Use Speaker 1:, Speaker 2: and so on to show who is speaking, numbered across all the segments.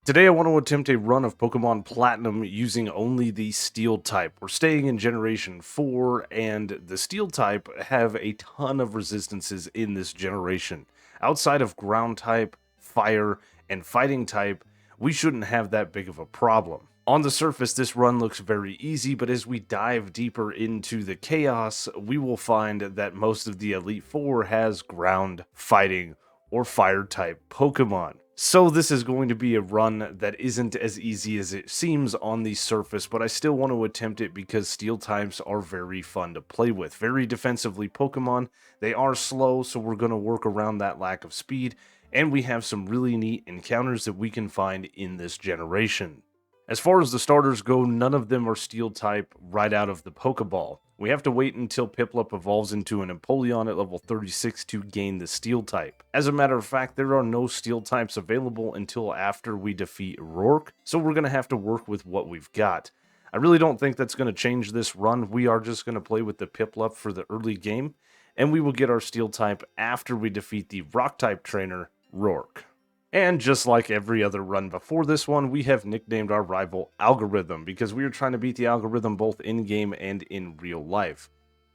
Speaker 1: Today I want to attempt a run of Pokemon Platinum using only the Steel type. We're staying in Generation 4, and the Steel type have a ton of resistances in this generation. Outside of Ground type, Fire, and Fighting type, we shouldn't have that big of a problem. On the surface, this run looks very easy, but as we dive deeper into the chaos, we will find that most of the Elite Four has Ground, Fighting, or Fire type Pokemon. So this is going to be a run that isn't as easy as it seems on the surface, but I still want to attempt it because Steel types are very fun to play with. Very defensively Pokemon. They are slow, so we're going to work around that lack of speed, and we have some really neat encounters that we can find in this generation. As far as the starters go, none of them are Steel type right out of the Pokeball. We have to wait until Piplup evolves into an Empoleon at level 36 to gain the Steel type. As a matter of fact, there are no Steel types available until after we defeat Rourke, so we're going to have to work with what we've got. I really don't think that's going to change this run. We are just going to play with the Piplup for the early game, and we will get our Steel type after we defeat the Rock type trainer, Rourke. And just like every other run before this one, we have nicknamed our rival Algorithm because we are trying to beat the Algorithm both in-game and in real life.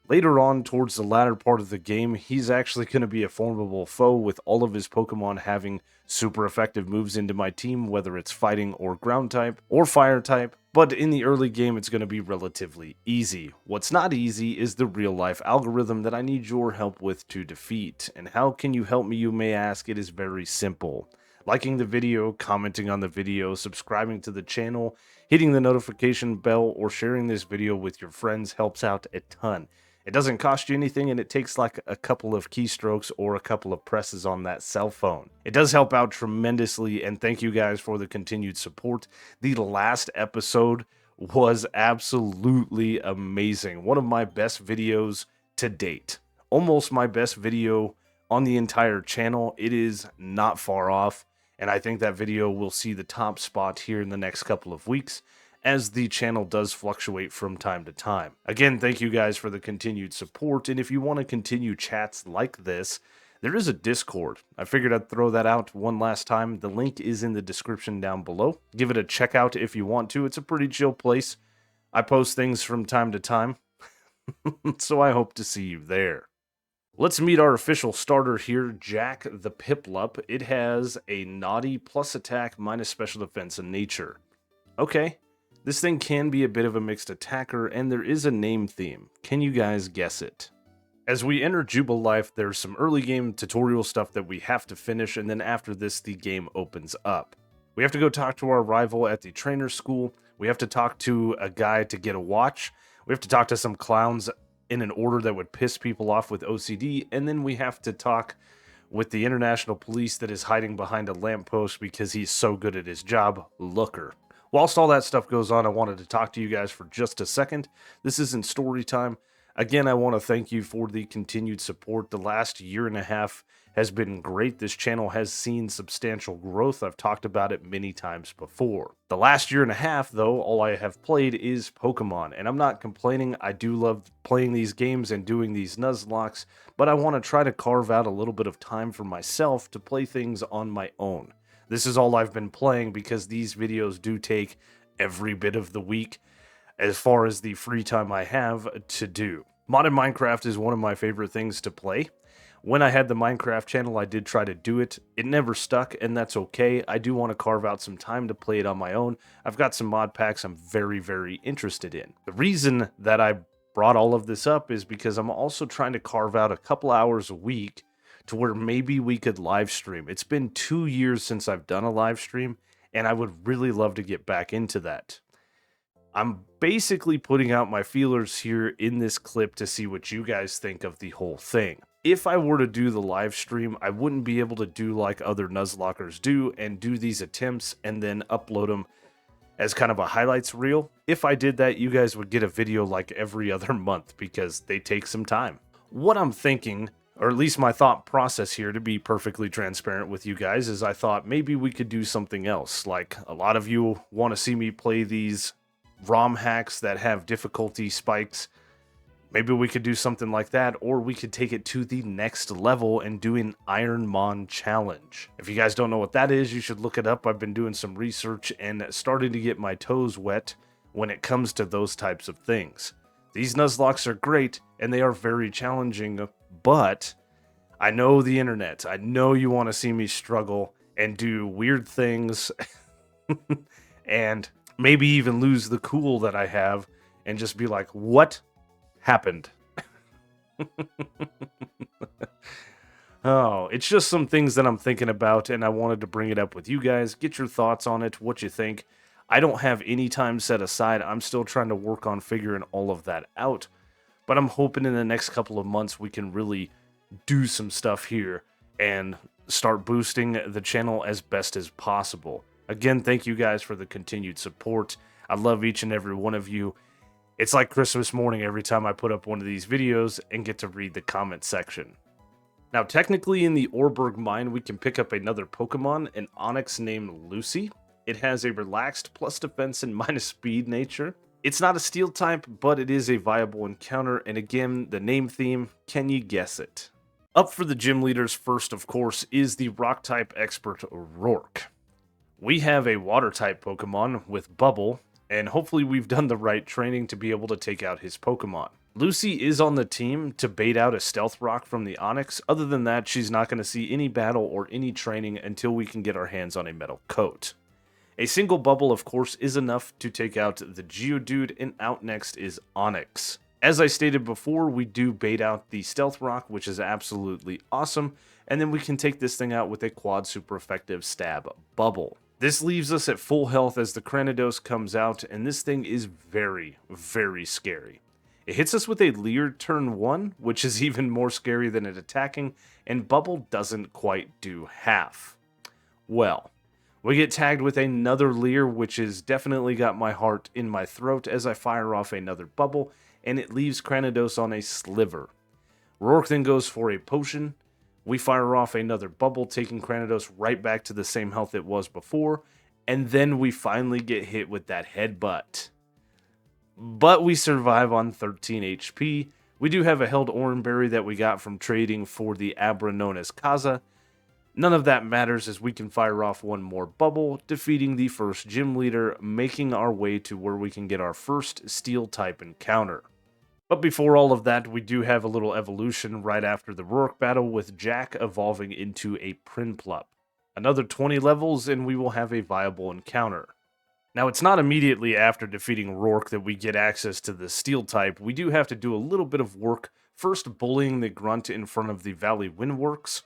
Speaker 1: Later on, towards the latter part of the game, he's actually going to be a formidable foe with all of his Pokemon having super effective moves into my team, whether it's Fighting or Ground type or Fire type. But in the early game, it's going to be relatively easy. What's not easy is the real-life Algorithm that I need your help with to defeat. And how can you help me, you may ask? It is very simple. Liking the video, commenting on the video, subscribing to the channel, hitting the notification bell, or sharing this video with your friends helps out a ton. It doesn't cost you anything, and it takes like a couple of keystrokes or a couple of presses on that cell phone. It does help out tremendously, and thank you guys for the continued support. The last episode was absolutely amazing. One of my best videos to date. Almost my best video on the entire channel. It is not far off. And I think that video will see the top spot here in the next couple of weeks, as the channel does fluctuate from time to time. Again, thank you guys for the continued support, and if you want to continue chats like this, there is a Discord. I figured I'd throw that out one last time. The link is in the description down below. Give it a check out if you want to. It's a pretty chill place. I post things from time to time, so I hope to see you there. Let's meet our official starter here, Jack the Piplup. It has a naughty plus attack minus special defense and nature. Okay, this thing can be a bit of a mixed attacker, and there is a name theme. Can you guys guess it? As we enter Jubilife, there's some early game tutorial stuff that we have to finish, and then after this, the game opens up. We have to go talk to our rival at the trainer school. We have to talk to a guy to get a watch. We have to talk to some clowns in an order that would piss people off with OCD, and then we have to talk with the international police that is hiding behind a lamppost because he's so good at his job, Looker. Whilst all that stuff goes on, I wanted to talk to you guys for just a second. This isn't story time. Again, I want to thank you for the continued support. The last year and a half has been great. This channel has seen substantial growth. I've talked about it many times before. The last year and a half, though, all I have played is Pokemon, and I'm not complaining. I do love playing these games and doing these Nuzlocks, but I want to try to carve out a little bit of time for myself to play things on my own. This is all I've been playing because these videos do take every bit of the week as far as the free time I have to do. Modded Minecraft is one of my favorite things to play. When I had the Minecraft channel, I did try to do it. It never stuck, and that's okay. I do want to carve out some time to play it on my own. I've got some mod packs I'm very, very interested in. The reason that I brought all of this up is because I'm also trying to carve out a couple hours a week to where maybe we could live stream. It's been 2 years since I've done a live stream, and I would really love to get back into that. I'm basically putting out my feelers here in this clip to see what you guys think of the whole thing. If I were to do the live stream, I wouldn't be able to do like other Nuzlockers do and do these attempts and then upload them as kind of a highlights reel. If I did that, you guys would get a video like every other month because they take some time. What I'm thinking, or at least my thought process here, to be perfectly transparent with you guys, is I thought maybe we could do something else. Like a lot of you want to see me play these ROM hacks that have difficulty spikes Maybe we could do something like that, or we could take it to the next level and do an Ironmon challenge. If you guys don't know what that is, you should look it up. I've been doing some research and starting to get my toes wet when it comes to those types of things. These Nuzlocks are great, and they are very challenging, but I know the internet. I know you want to see me struggle and do weird things and maybe even lose the cool that I have and just be like, what happened? Oh, it's just some things that I'm thinking about, and I wanted to bring it up with you guys. Get your thoughts on it, what you think. I don't have any time set aside. I'm still trying to work on figuring all of that out. But I'm hoping in the next couple of months we can really do some stuff here and start boosting the channel as best as possible. Again, thank you guys for the continued support. I love each and every one of you. It's like Christmas morning every time I put up one of these videos and get to read the comment section. Now, technically in the Orberg mine, we can pick up another Pokemon, an Onyx named Lucy. It has a relaxed plus defense and minus speed nature. It's not a steel type, but it is a viable encounter, and again, the name theme, can you guess it? Up for the gym leaders first, of course, is the rock type expert Rourke. We have a water type Pokemon with Bubble, and hopefully we've done the right training to be able to take out his Pokemon. Lucy is on the team to bait out a Stealth Rock from the Onyx. Other than that, she's not going to see any battle or any training until we can get our hands on a Metal Coat. A single Bubble, of course, is enough to take out the Geodude, and out next is Onyx. As I stated before, we do bait out the Stealth Rock, which is absolutely awesome, and then we can take this thing out with a quad super effective Stab Bubble. This leaves us at full health as the Cranidos comes out, and this thing is very, very scary. It hits us with a Leer turn 1, which is even more scary than it attacking, and Bubble doesn't quite do half. Well, we get tagged with another Leer, which has definitely got my heart in my throat as I fire off another Bubble, and it leaves Cranidos on a sliver. Rourke then goes for a potion. We fire off another Bubble, taking Cranidos right back to the same health it was before, and then we finally get hit with that headbutt. But we survive on 13 HP. We do have a held Oranberry that we got from trading for the Abra known as Kaza. None of that matters as we can fire off one more Bubble, defeating the first gym leader, making our way to where we can get our first steel type encounter. But before all of that, we do have a little evolution right after the Rourke battle, with Jack evolving into a Prinplup. Another 20 levels and we will have a viable encounter. Now, it's not immediately after defeating Rourke that we get access to the steel type. We do have to do a little bit of work, first bullying the Grunt in front of the Valley Windworks.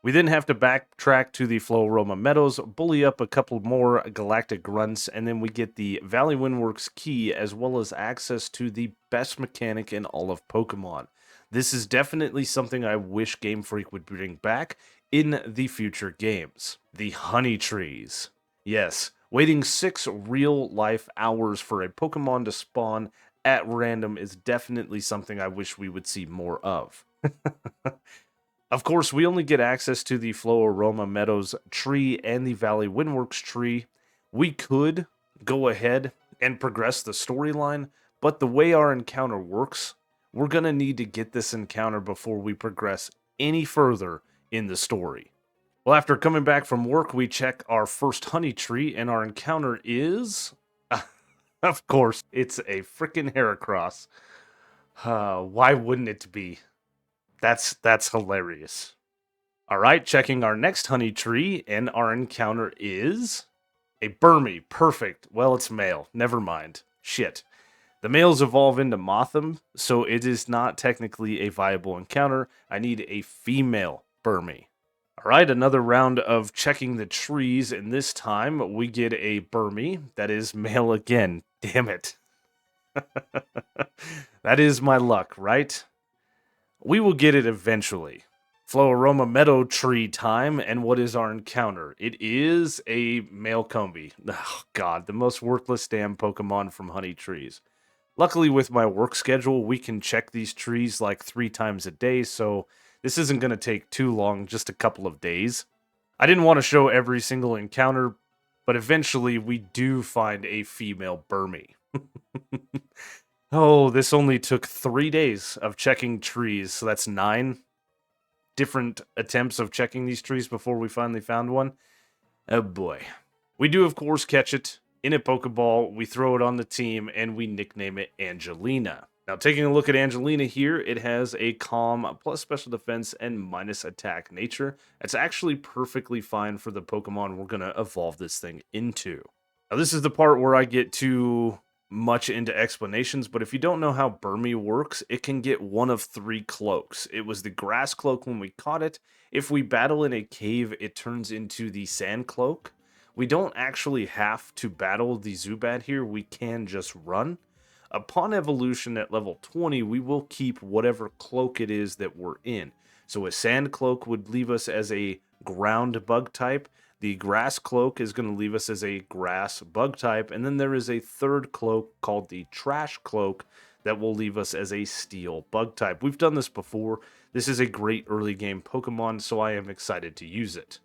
Speaker 1: We then have to backtrack to the Floaroma Meadows, bully up a couple more Galactic Grunts, and then we get the Valley Windworks key as well as access to the best mechanic in all of Pokemon. This is definitely something I wish Game Freak would bring back in the future games. The Honey Trees. Yes, waiting 6 real-life hours for a Pokemon to spawn at random is definitely something I wish we would see more of. Of course, we only get access to the Floaroma Meadows tree and the Valley Windworks tree. We could go ahead and progress the storyline, but the way our encounter works, we're going to need to get this encounter before we progress any further in the story. Well, after coming back from work, we check our first honey tree, and our encounter is... of course, it's a frickin' Heracross. Why wouldn't it be? That's hilarious. Alright, checking our next honey tree, and our encounter is... a Burmy. Perfect. Well, it's male. Never mind. Shit. The males evolve into Motham, so it is not technically a viable encounter. I need a female Burmy. Alright, another round of checking the trees, and this time we get a Burmy that is male again. Damn it. That is my luck, right? We will get it eventually. Floaroma Meadow Tree time, and what is our encounter? It is a male Combi. Oh god, the most worthless damn Pokemon from Honey Trees. Luckily with my work schedule, we can check these trees like 3 times a day, so this isn't going to take too long, just a couple of days. I didn't want to show every single encounter, but eventually we do find a female Burmy. Oh, this only took 3 days of checking trees, so that's 9 different attempts of checking these trees before we finally found one. Oh boy. We do, of course, catch it in a Pokeball, we throw it on the team, and we nickname it Angelina. Now, taking a look at Angelina here, it has a calm, plus special defense, and minus attack nature. It's actually perfectly fine for the Pokemon we're going to evolve this thing into. Now, this is the part where I get too much into explanations, but if you don't know how Burmy works, it can get one of 3 cloaks. It was the grass cloak when we caught it. If we battle in a cave, it turns into the sand cloak. We don't actually have to battle the Zubat here, we can just run. Upon evolution at level 20, we will keep whatever cloak it is that we're in. So a sand cloak would leave us as a ground bug type. The grass cloak is going to leave us as a grass bug type. And then there is a third cloak called the trash cloak that will leave us as a steel bug type. We've done this before. This is a great early game Pokemon, so I am excited to use it.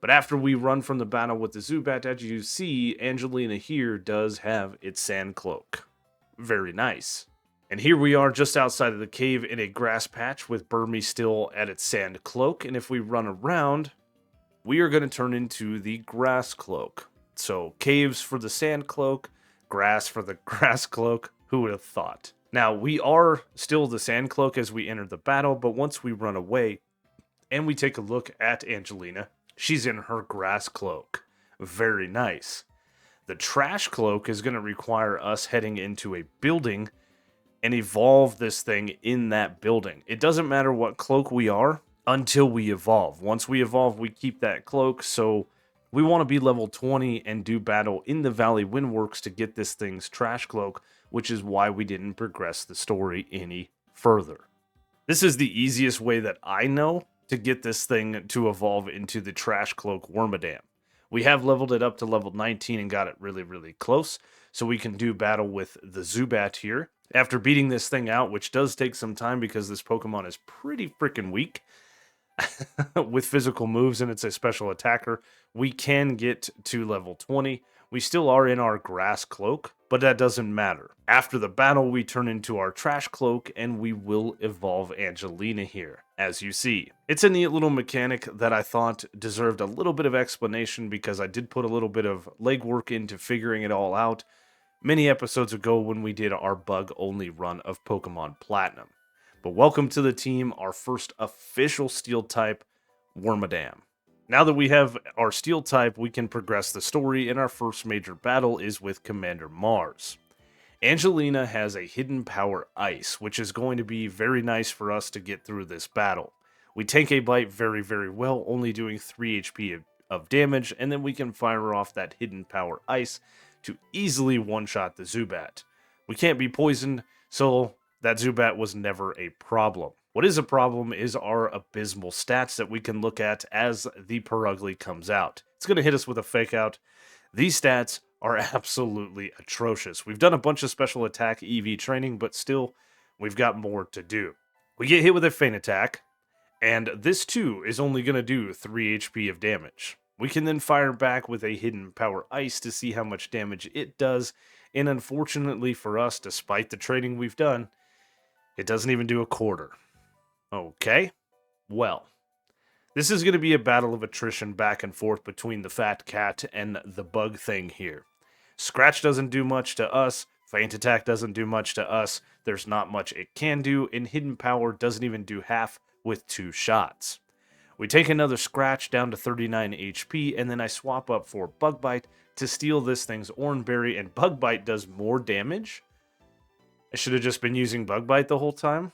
Speaker 1: But after we run from the battle with the Zubat, as you see, Angelina here does have its sand cloak. Very nice. And here we are just outside of the cave in a grass patch with Burmy still at its sand cloak. And if we run around, we are going to turn into the grass cloak. So caves for the sand cloak, grass for the grass cloak. Who would have thought? Now, we are still the sand cloak as we enter the battle, but once we run away and we take a look at Angelina, she's in her grass cloak. Very nice. The trash cloak is going to require us heading into a building and evolve this thing in that building. It doesn't matter what cloak we are until we evolve. Once we evolve, we keep that cloak, so we want to be level 20 and do battle in the Valley Windworks to get this thing's trash cloak, which is why we didn't progress the story any further. This is the easiest way that I know to get this thing to evolve into the trash cloak wormadam. We have leveled it up to level 19 and got it really, really close, so we can do battle with the Zubat here. After beating this thing out, which does take some time because this Pokemon is pretty freaking weak with physical moves and it's a special attacker, we can get to level 20. We still are in our grass cloak, but that doesn't matter. After the battle, we turn into our trash cloak and we will evolve Angelina here, as you see. It's a neat little mechanic that I thought deserved a little bit of explanation because I did put a little bit of legwork into figuring it all out many episodes ago when we did our bug-only run of Pokemon Platinum. But welcome to the team, our first official steel type, Wormadam. Now that we have our steel type, we can progress the story, and our first major battle is with Commander Mars. Angelina has a hidden power ice, which is going to be very nice for us to get through this battle. We tank a bite very, very well, only doing 3 HP of damage, and then we can fire off that hidden power ice to easily one-shot the Zubat. We can't be poisoned, so that Zubat was never a problem. What is a problem is our abysmal stats that we can look at as the Perugly comes out. It's going to hit us with a fake out. These stats are absolutely atrocious. We've done a bunch of special attack EV training, but still, we've got more to do. We get hit with a feint attack, and this too is only going to do 3 HP of damage. We can then fire back with a hidden power ice to see how much damage it does, and unfortunately for us, despite the training we've done, it doesn't even do a quarter. Okay, well, this is going to be a battle of attrition back and forth between the fat cat and the bug thing here. Scratch doesn't do much to us, feint attack doesn't do much to us, there's not much it can do, and hidden power doesn't even do half with 2 shots. We take another scratch down to 39 HP, and then I swap up for Bug Bite to steal this thing's Oran Berry, and Bug Bite does more damage? I should have just been using Bug Bite the whole time.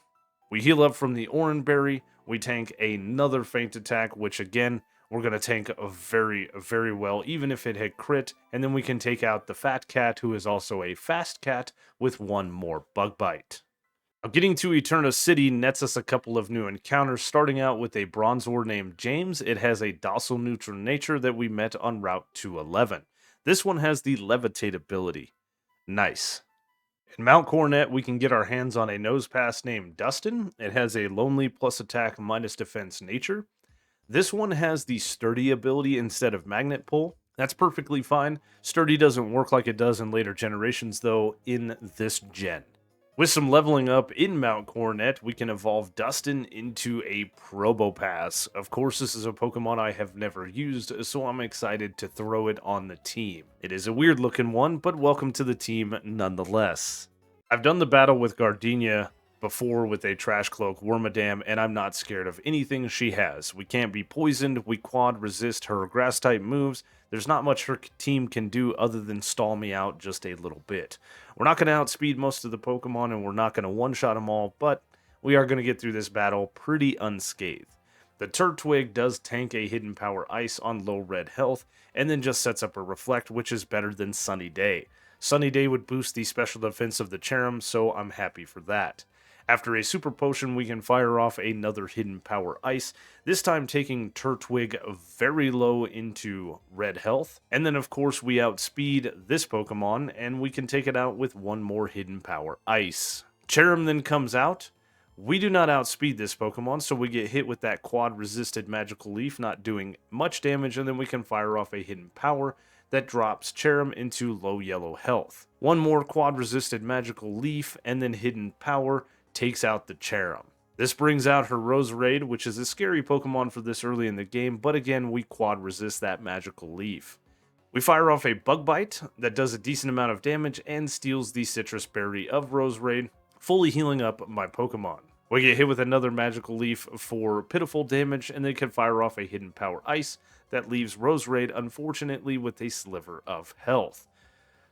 Speaker 1: We heal up from the Oran Berry, we tank another feint attack, which again, we're going to tank very, very well, even if it hit crit, and then we can take out the fat cat, who is also a fast cat, with 1 more Bug Bite. Now, getting to Eterna City nets us a couple of new encounters, starting out with a Bronzor named James. It has a docile neutral nature that we met on Route 211. This one has the Levitate ability. Nice. In Mount Coronet, we can get our hands on a Nosepass named Dustin. It has a Lonely plus attack minus defense nature. This one has the Sturdy ability instead of Magnet Pull. That's perfectly fine. Sturdy doesn't work like it does in later generations, though, in this gen. With some leveling up in Mount Coronet, we can evolve Dustin into a Probopass. Of course, this is a Pokemon I have never used, so I'm excited to throw it on the team. It is a weird looking one, but welcome to the team nonetheless. I've done the battle with Gardenia before with a Trash Cloak Wormadam, and I'm not scared of anything she has. We can't be poisoned, we quad resist her grass type moves. There's not much her team can do other than stall me out just a little bit. We're not going to outspeed most of the Pokemon, and we're not going to one-shot them all, but we are going to get through this battle pretty unscathed. The Turtwig does tank a Hidden Power Ice on low red health, and then just sets up a Reflect, which is better than Sunny Day. Sunny Day would boost the special defense of the Cherrim, so I'm happy for that. After a Super Potion, we can fire off another Hidden Power Ice, this time taking Turtwig very low into red health. And then, of course, we outspeed this Pokemon, and we can take it out with one more Hidden Power Ice. Cherrim then comes out. We do not outspeed this Pokemon, so we get hit with that quad-resisted Magical Leaf, not doing much damage, and then we can fire off a Hidden Power that drops Cherrim into low yellow health. One more quad-resisted Magical Leaf, and then Hidden Power takes out the Cherrim. This brings out her Roserade, which is a scary Pokemon for this early in the game, but again, we quad resist that Magical Leaf. We fire off a Bug Bite that does a decent amount of damage and steals the Citrus Berry of Roserade, fully healing up my Pokemon. We get hit with another Magical Leaf for pitiful damage, and then can fire off a Hidden Power Ice that leaves Roserade, unfortunately, with a sliver of health.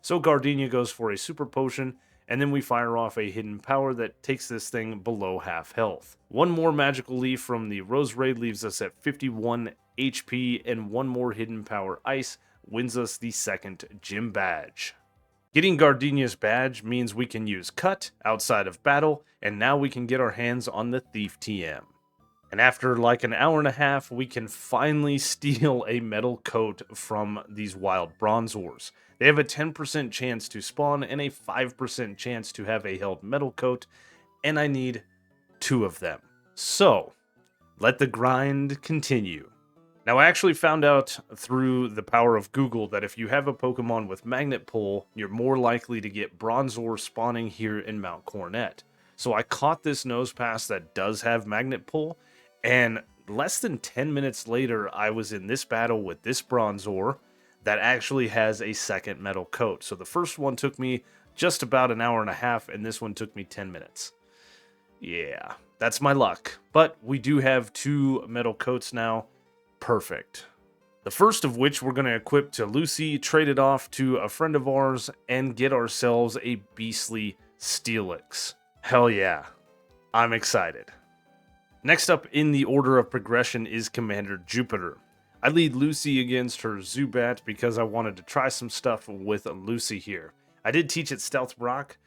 Speaker 1: So Gardenia goes for a Super Potion, and then we fire off a Hidden Power that takes this thing below half health. One more Magical Leaf from the Roserade leaves us at 51 HP, and one more Hidden Power Ice wins us the second Gym Badge. Getting Gardenia's badge means we can use Cut outside of battle, and now we can get our hands on the Thief TM. And after like an hour and a half, we can finally steal a metal coat from these wild Bronzors. They have a 10% chance to spawn and a 5% chance to have a held metal coat, and I need 2 of them. So, let the grind continue. Now, I actually found out through the power of Google that if you have a Pokemon with Magnet Pull, you're more likely to get Bronzor spawning here in Mount Coronet. So I caught this Nosepass that does have Magnet Pull, and less than 10 minutes later, I was in this battle with this Bronzor that actually has a second metal coat. So the first one took me just about an hour and a half, and this one took me 10 minutes. Yeah, that's my luck. But we do have 2 metal coats now. Perfect. The first of which we're going to equip to Lucy, trade it off to a friend of ours, and get ourselves a beastly Steelix. Hell yeah, I'm excited. Next up in the order of progression is Commander Jupiter. I lead Lucy against her Zubat because I wanted to try some stuff with Lucy here. I did teach it Stealth Rock.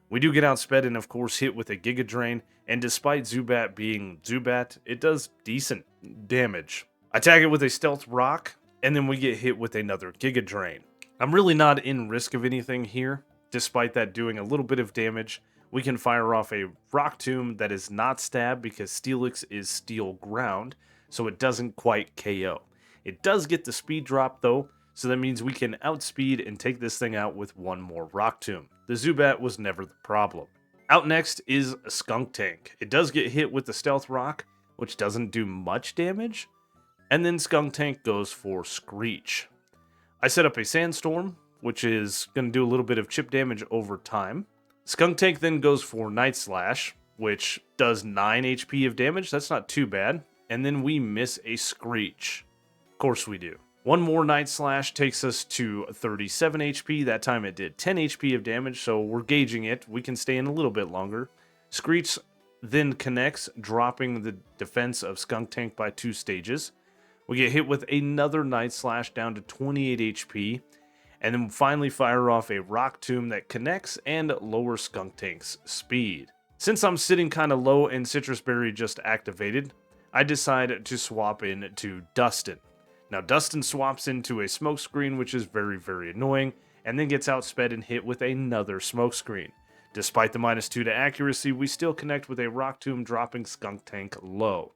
Speaker 1: We do get outsped and of course hit with a Giga Drain, and despite Zubat being Zubat, it does decent damage. I tag it with a Stealth Rock, and then we get hit with another Giga Drain. I'm really not in risk of anything here, despite that doing a little bit of damage. We can fire off a Rock Tomb that is not stab because Steelix is Steel Ground, so it doesn't quite KO. It does get the speed drop though, so that means we can outspeed and take this thing out with one more Rock Tomb. The Zubat was never the problem. Out next is Skuntank. It does get hit with the Stealth Rock, which doesn't do much damage, and then Skuntank goes for Screech. I set up a Sandstorm, which is going to do a little bit of chip damage over time. Skuntank then goes for Night Slash, which does 9 HP of damage. That's not too bad. And then we miss a Screech. Of course we do. One more Night Slash takes us to 37 HP. That time it did 10 HP of damage, so we're gauging it. We can stay in a little bit longer. Screech then connects, dropping the defense of Skuntank by 2 stages. We get hit with another Night Slash down to 28 HP, and then finally fire off a Rock Tomb that connects and lowers Skuntank's speed. Since I'm sitting kind of low and Citrus Berry just activated, I decide to swap in to Dustin. Now Dustin swaps into a Smokescreen, which is very, very annoying, and then gets outsped and hit with another Smokescreen. Despite the -2 to accuracy, we still connect with a Rock Tomb, dropping Skuntank low.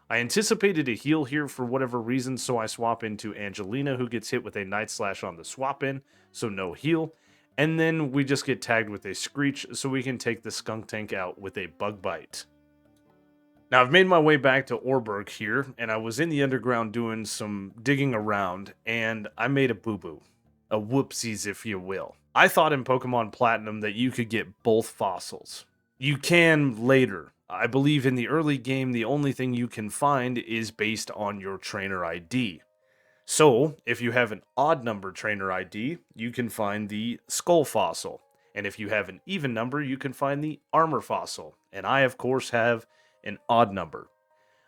Speaker 1: I anticipated a heal here for whatever reason, so I swap into Angelina, who gets hit with a Night Slash on the swap in, so no heal. And then we just get tagged with a screech so we can take the skunk tank out with a bug bite. Now I've made my way back to Orberg here, and I was in the underground doing some digging around, and I made a boo-boo. A whoopsies, if you will. I thought in Pokemon Platinum that you could get both fossils. You can later. I believe in the early game, the only thing you can find is based on your trainer ID. So, if you have an odd number trainer ID, you can find the skull fossil. And if you have an even number, you can find the armor fossil. And I, of course, have an odd number.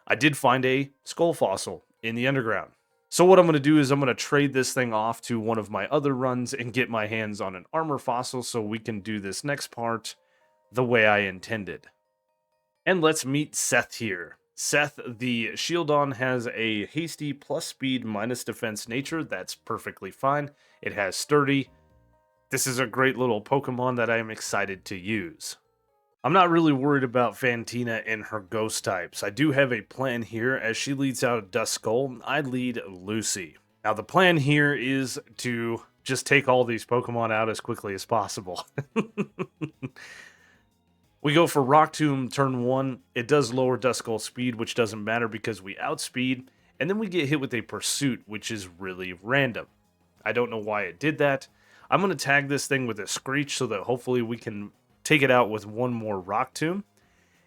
Speaker 1: I did find a skull fossil in the underground. So what I'm going to do is I'm going to trade this thing off to one of my other runs and get my hands on an armor fossil so we can do this next part the way I intended. And let's meet Seth here. Seth, the shieldon, has a hasty plus speed minus defense nature. That's perfectly fine. It has sturdy. This is a great little Pokemon that I am excited to use. I'm not really worried about Fantina and her ghost types. I do have a plan here. As she leads out a Duskull, I lead Lucy. Now the plan here is to just take all these Pokemon out as quickly as possible. We go for Rock Tomb turn 1. It does lower Duskull speed, which doesn't matter because we outspeed. And then we get hit with a Pursuit, which is really random. I don't know why it did that. I'm going to tag this thing with a Screech so that hopefully we can take it out with one more Rock Tomb.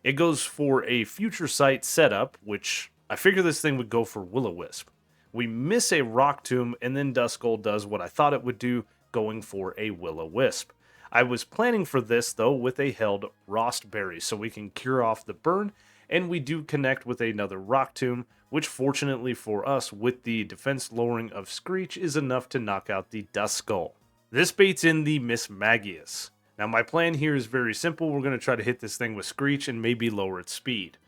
Speaker 1: It goes for a Future Sight setup, which I figure this thing would go for Will-O-Wisp. We miss a Rock Tomb, and then Duskull does what I thought it would do, going for a Will-O-Wisp. I was planning for this, though, with a held Rost Berry, so we can cure off the burn, and we do connect with another Rock Tomb, which fortunately for us, with the defense lowering of Screech, is enough to knock out the Duskull. This baits in the Mismagius. Now my plan here is very simple. We're going to try to hit this thing with Screech and maybe lower its speed.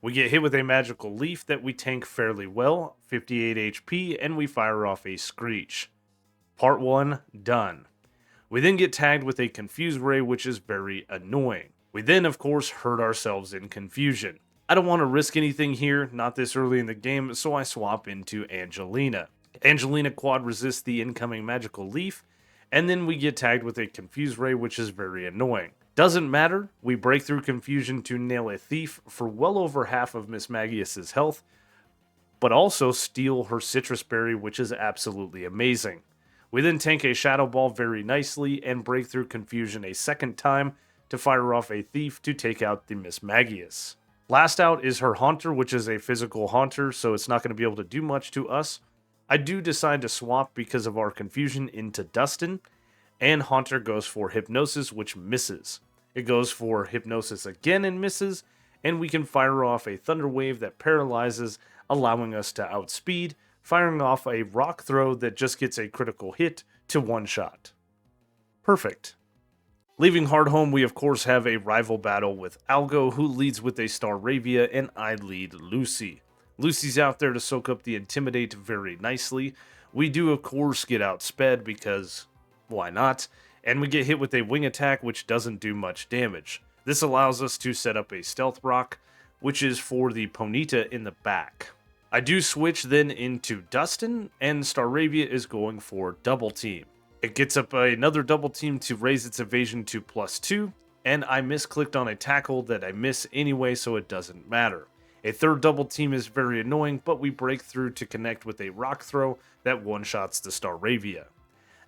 Speaker 1: We get hit with a magical leaf that we tank fairly well, 58 HP, and we fire off a Screech. Part 1, done. We then get tagged with a Confuse Ray, which is very annoying. We then, of course, hurt ourselves in Confusion. I don't want to risk anything here, not this early in the game, so I swap into Angelina. Angelina quad resists the incoming magical leaf, and then we get tagged with a Confuse Ray, which is very annoying. Doesn't matter, we break through Confusion to nail a Thief for well over half of Mismagius' health, but also steal her Citrus Berry, which is absolutely amazing. We then tank a Shadow Ball very nicely and break through Confusion a second time to fire off a Thief to take out the Mismagius. Last out is her Haunter, which is a physical Haunter, so it's not going to be able to do much to us. I do decide to swap because of our Confusion into Dustin, and Haunter goes for Hypnosis, which misses. It goes for Hypnosis again and misses, and we can fire off a Thunder Wave that paralyzes, allowing us to outspeed, firing off a Rock Throw that just gets a critical hit to one-shot. Perfect. Leaving Hardhome, we of course have a rival battle with Algo, who leads with a Staravia, and I lead Lucy. Lucy's out there to soak up the Intimidate very nicely. We do of course get outsped because why not? And we get hit with a Wing Attack, which doesn't do much damage. This allows us to set up a Stealth Rock, which is for the Ponyta in the back. I do switch then into Dustin, and Staravia is going for Double Team. It gets up another Double Team to raise its evasion to +2, and I misclicked on a tackle that I miss anyway, so it doesn't matter. A third Double Team is very annoying, but we break through to connect with a Rock Throw that one-shots the Staravia.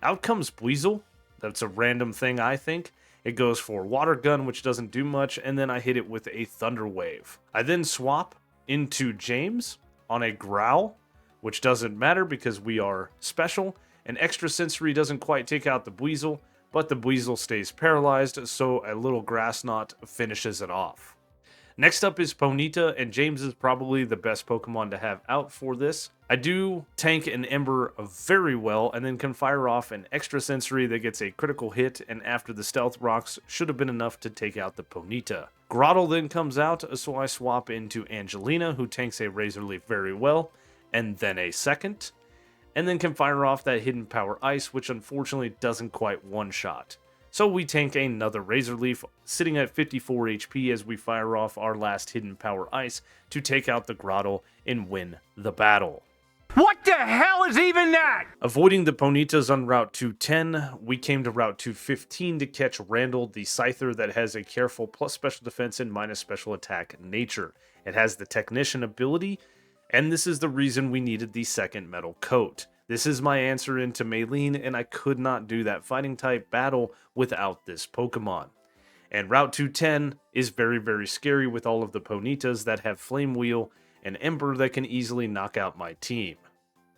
Speaker 1: Out comes Buizel. That's a random thing, I think. It goes for Water Gun, which doesn't do much, and then I hit it with a Thunder Wave. I then swap into James on a Growl, which doesn't matter because we are special. An Extra Sensory doesn't quite take out the Buizel, but the Buizel stays paralyzed, so a little Grass Knot finishes it off. Next up is Ponyta, and James is probably the best Pokemon to have out for this. I do tank an Ember very well, and then can fire off an Extra Sensory that gets a critical hit, and after the Stealth Rocks should have been enough to take out the Ponyta. Grottle then comes out, so I swap into Angelina, who tanks a Razor Leaf very well, and then a second, and then can fire off that Hidden Power Ice, which unfortunately doesn't quite one-shot. So we tank another Razor Leaf, sitting at 54 HP as we fire off our last Hidden Power Ice to take out the Grottle and win the battle.
Speaker 2: What the hell is even that?
Speaker 1: Avoiding the ponitas on Route 210, we came to Route 215 to catch Randall, the scizor that has a careful plus special defense and minus special attack nature. It has the technician ability, and this is the reason we needed the second metal coat. This is my answer into Maylene, and I could not do that fighting type battle without this Pokemon. And Route 210 is very, very scary with all of the ponitas that have Flame Wheel and Ember that can easily knock out my team.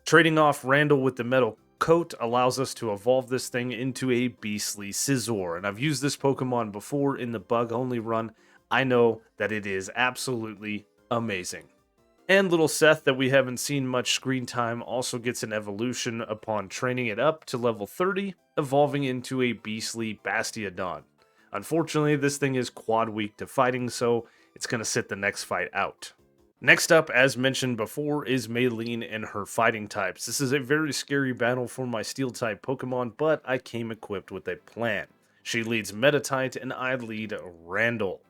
Speaker 1: Trading off Randall with the metal coat allows us to evolve this thing into a beastly scizor, and I've used this Pokemon before in the bug-only run. I know that it is absolutely amazing. And little Seth, that we haven't seen much screen time, also gets an evolution upon training it up to level 30, evolving into a beastly Bastiodon. Unfortunately, this thing is quad weak to fighting, so it's going to sit the next fight out. Next up, as mentioned before, is Maylene and her fighting types. This is a very scary battle for my Steel-type Pokemon, but I came equipped with a plan. She leads Metatite, and I lead Randall.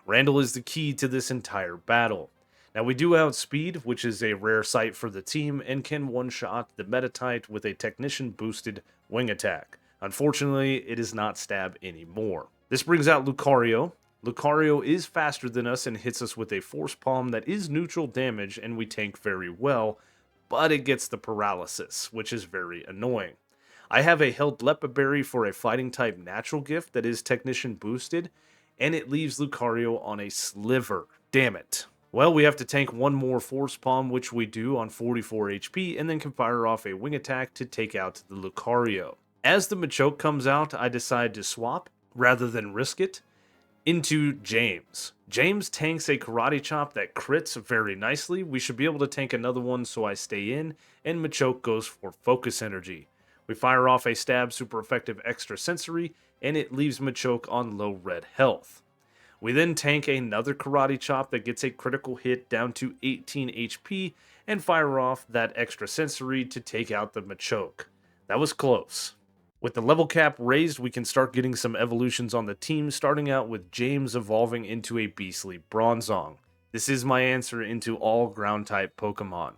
Speaker 1: Randall is the key to this entire battle. Now, we do outspeed, which is a rare sight for the team, and can one-shot the Metatite with a Technician-boosted wing attack. Unfortunately, it is not stab anymore. This brings out Lucario. Lucario is faster than us and hits us with a Force Palm that is neutral damage, and we tank very well, but it gets the paralysis, which is very annoying. I have a held Lepa Berry for a fighting type natural gift that is Technician boosted, and it leaves Lucario on a sliver. Damn it. Well, we have to tank one more Force Palm, which we do on 44 HP, and then can fire off a wing attack to take out the Lucario. As the Machoke comes out, I decide to swap, rather than risk it, into James. James tanks a Karate Chop that crits very nicely. We should be able to tank another one, so I stay in, and Machoke goes for Focus Energy. We fire off a Stab super effective extra sensory, and it leaves Machoke on low red health. We then tank another Karate Chop that gets a critical hit down to 18 HP, and fire off that extra sensory to take out the Machoke. That was close. With the level cap raised, we can start getting some evolutions on the team, starting out with James evolving into a beastly Bronzong. This is my answer into all ground-type Pokemon.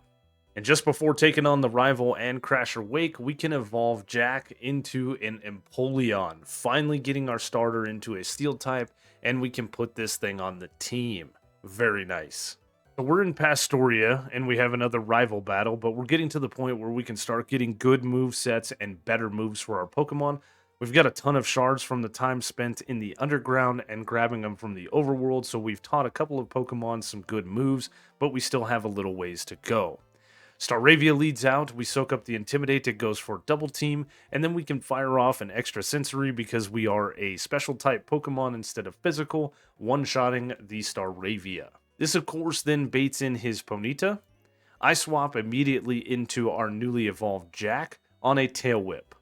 Speaker 1: And just before taking on the rival and Crasher Wake, we can evolve Jack into an Empoleon, finally getting our starter into a Steel-type, and we can put this thing on the team. Very nice. So we're in Pastoria, and we have another rival battle, but we're getting to the point where we can start getting good move sets and better moves for our Pokemon. We've got a ton of shards from the time spent in the underground and grabbing them from the overworld, so we've taught a couple of Pokemon some good moves, but we still have a little ways to go. Staravia leads out, we soak up the Intimidate, it goes for Double Team, and then we can fire off an extra sensory because we are a special type Pokemon instead of physical, one-shotting the Staravia. This, of course, then baits in his Ponyta. I swap immediately into our newly evolved Jack on a Tail Whip.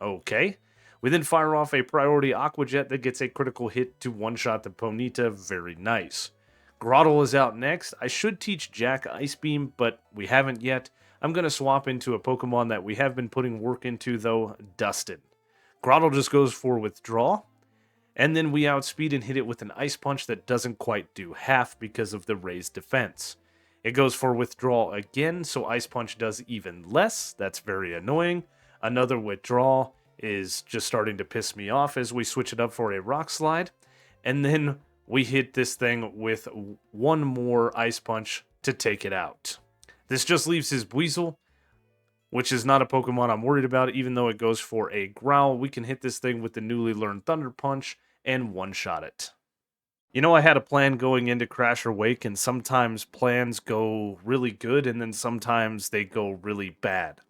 Speaker 1: Okay. We then fire off a priority Aqua Jet that gets a critical hit to one-shot the Ponyta. Very nice. Grottle is out next. I should teach Jack Ice Beam, but we haven't yet. I'm going to swap into a Pokemon that we have been putting work into, though, Dustin. Grottle just goes for Withdraw. And then we outspeed and hit it with an Ice Punch that doesn't quite do half because of the raised defense. It goes for Withdraw again, so Ice Punch does even less. That's very annoying. Another Withdraw is just starting to piss me off as we switch it up for a Rock Slide. And then we hit this thing with one more Ice Punch to take it out. This just leaves his Buizel, which is not a Pokemon I'm worried about, even though it goes for a Growl. We can hit this thing with the newly learned Thunder Punch and one-shot it. You know, I had a plan going into Crasher Wake, and sometimes plans go really good, and then sometimes they go really bad.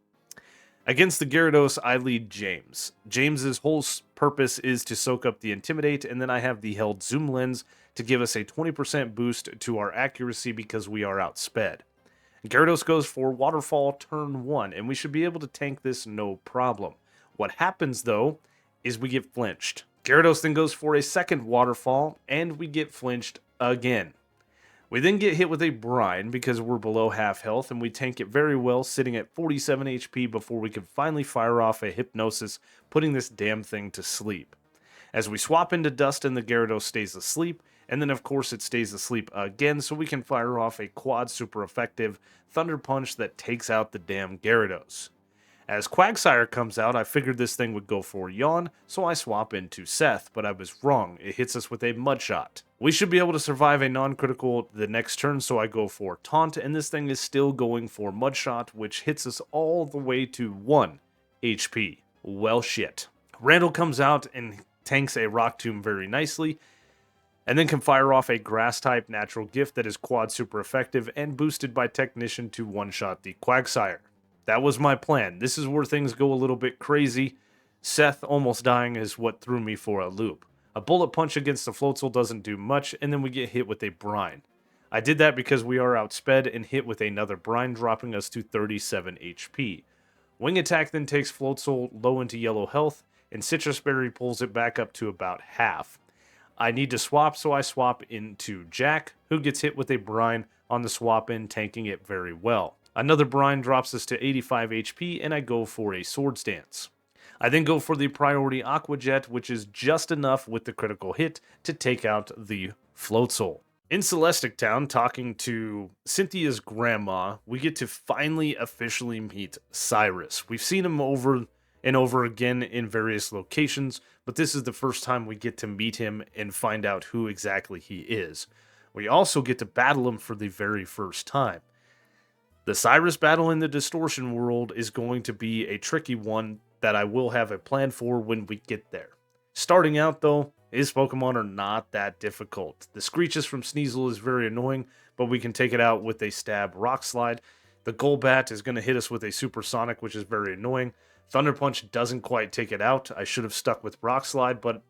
Speaker 1: Against the Gyarados, I lead James. James's whole purpose is to soak up the Intimidate, and then I have the held Zoom Lens to give us a 20% boost to our accuracy because we are outsped. Gyarados goes for Waterfall turn 1, and we should be able to tank this no problem. What happens, though, is we get flinched. Gyarados then goes for a second Waterfall, and we get flinched again. We then get hit with a Brine because we're below half health, and we tank it very well, sitting at 47 HP before we can finally fire off a Hypnosis, putting this damn thing to sleep. As we swap into Dustin, the Gyarados stays asleep, and then of course it stays asleep again, so we can fire off a quad super effective Thunder Punch that takes out the damn Gyarados. As Quagsire comes out, I figured this thing would go for Yawn, so I swap into Seth, but I was wrong. It hits us with a Mud Shot. We should be able to survive a non-critical the next turn, so I go for Taunt, and this thing is still going for Mud Shot, which hits us all the way to 1 HP. Well shit. Randall comes out and tanks a Rock Tomb very nicely, and then can fire off a Grass-type natural gift that is quad super effective and boosted by Technician to one-shot the Quagsire. That was my plan. This is where things go a little bit crazy. Seth almost dying is what threw me for a loop. A Bullet Punch against the Floatzel doesn't do much, and then we get hit with a Brine. I did that because we are outsped and hit with another Brine, dropping us to 37 HP. Wing Attack then takes Floatzel low into yellow health, and Citrus Berry pulls it back up to about half. I need to swap, so I swap into Jack, who gets hit with a Brine on the swap in, tanking it very well. Another Brine drops us to 85 HP, and I go for a Swords Dance. I then go for the Priority Aqua Jet, which is just enough with the critical hit to take out the Floatzel. In Celestic Town, talking to Cynthia's grandma, we get to finally officially meet Cyrus. We've seen him over and over again in various locations, but this is the first time we get to meet him and find out who exactly he is. We also get to battle him for the very first time. The Cyrus battle in the Distortion world is going to be a tricky one that I will have a plan for when we get there. Starting out though, his Pokemon are not that difficult. The Screeches from Sneasel is very annoying, but we can take it out with a Stab Rock Slide. The Golbat is going to hit us with a Supersonic, which is very annoying. Thunder Punch doesn't quite take it out. I should have stuck with Rock Slide, but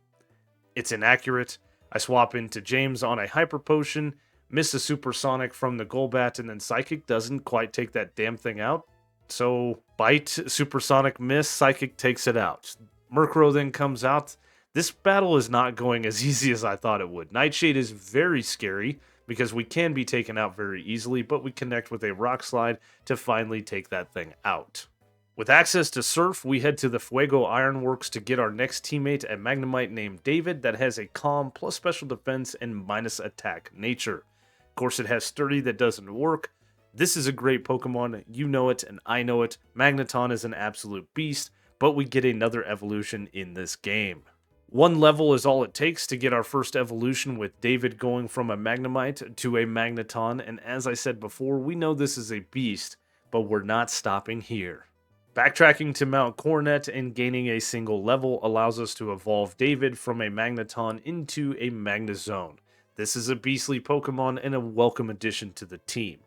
Speaker 1: it's inaccurate. I swap into James on a Hyper Potion, miss a Supersonic from the Golbat, and then Psychic doesn't quite take that damn thing out. So, Bite, Supersonic miss, Psychic takes it out. Murkrow then comes out. This battle is not going as easy as I thought it would. Nightshade is very scary because we can be taken out very easily, but we connect with a Rock Slide to finally take that thing out. With access to Surf, we head to the Fuego Ironworks to get our next teammate, a Magnemite named David that has a Calm plus Special Defense and minus Attack nature. Of course, it has Sturdy that doesn't work. This is a great Pokemon, you know it and I know it. Magneton is an absolute beast, but we get another evolution in this game. One level is all it takes to get our first evolution, with David going from a Magnemite to a Magneton, and as I said before, we know this is a beast, but we're not stopping here. Backtracking to Mount Coronet and gaining a single level allows us to evolve David from a Magneton into a Magnezone. This is a beastly Pokemon and a welcome addition to the team.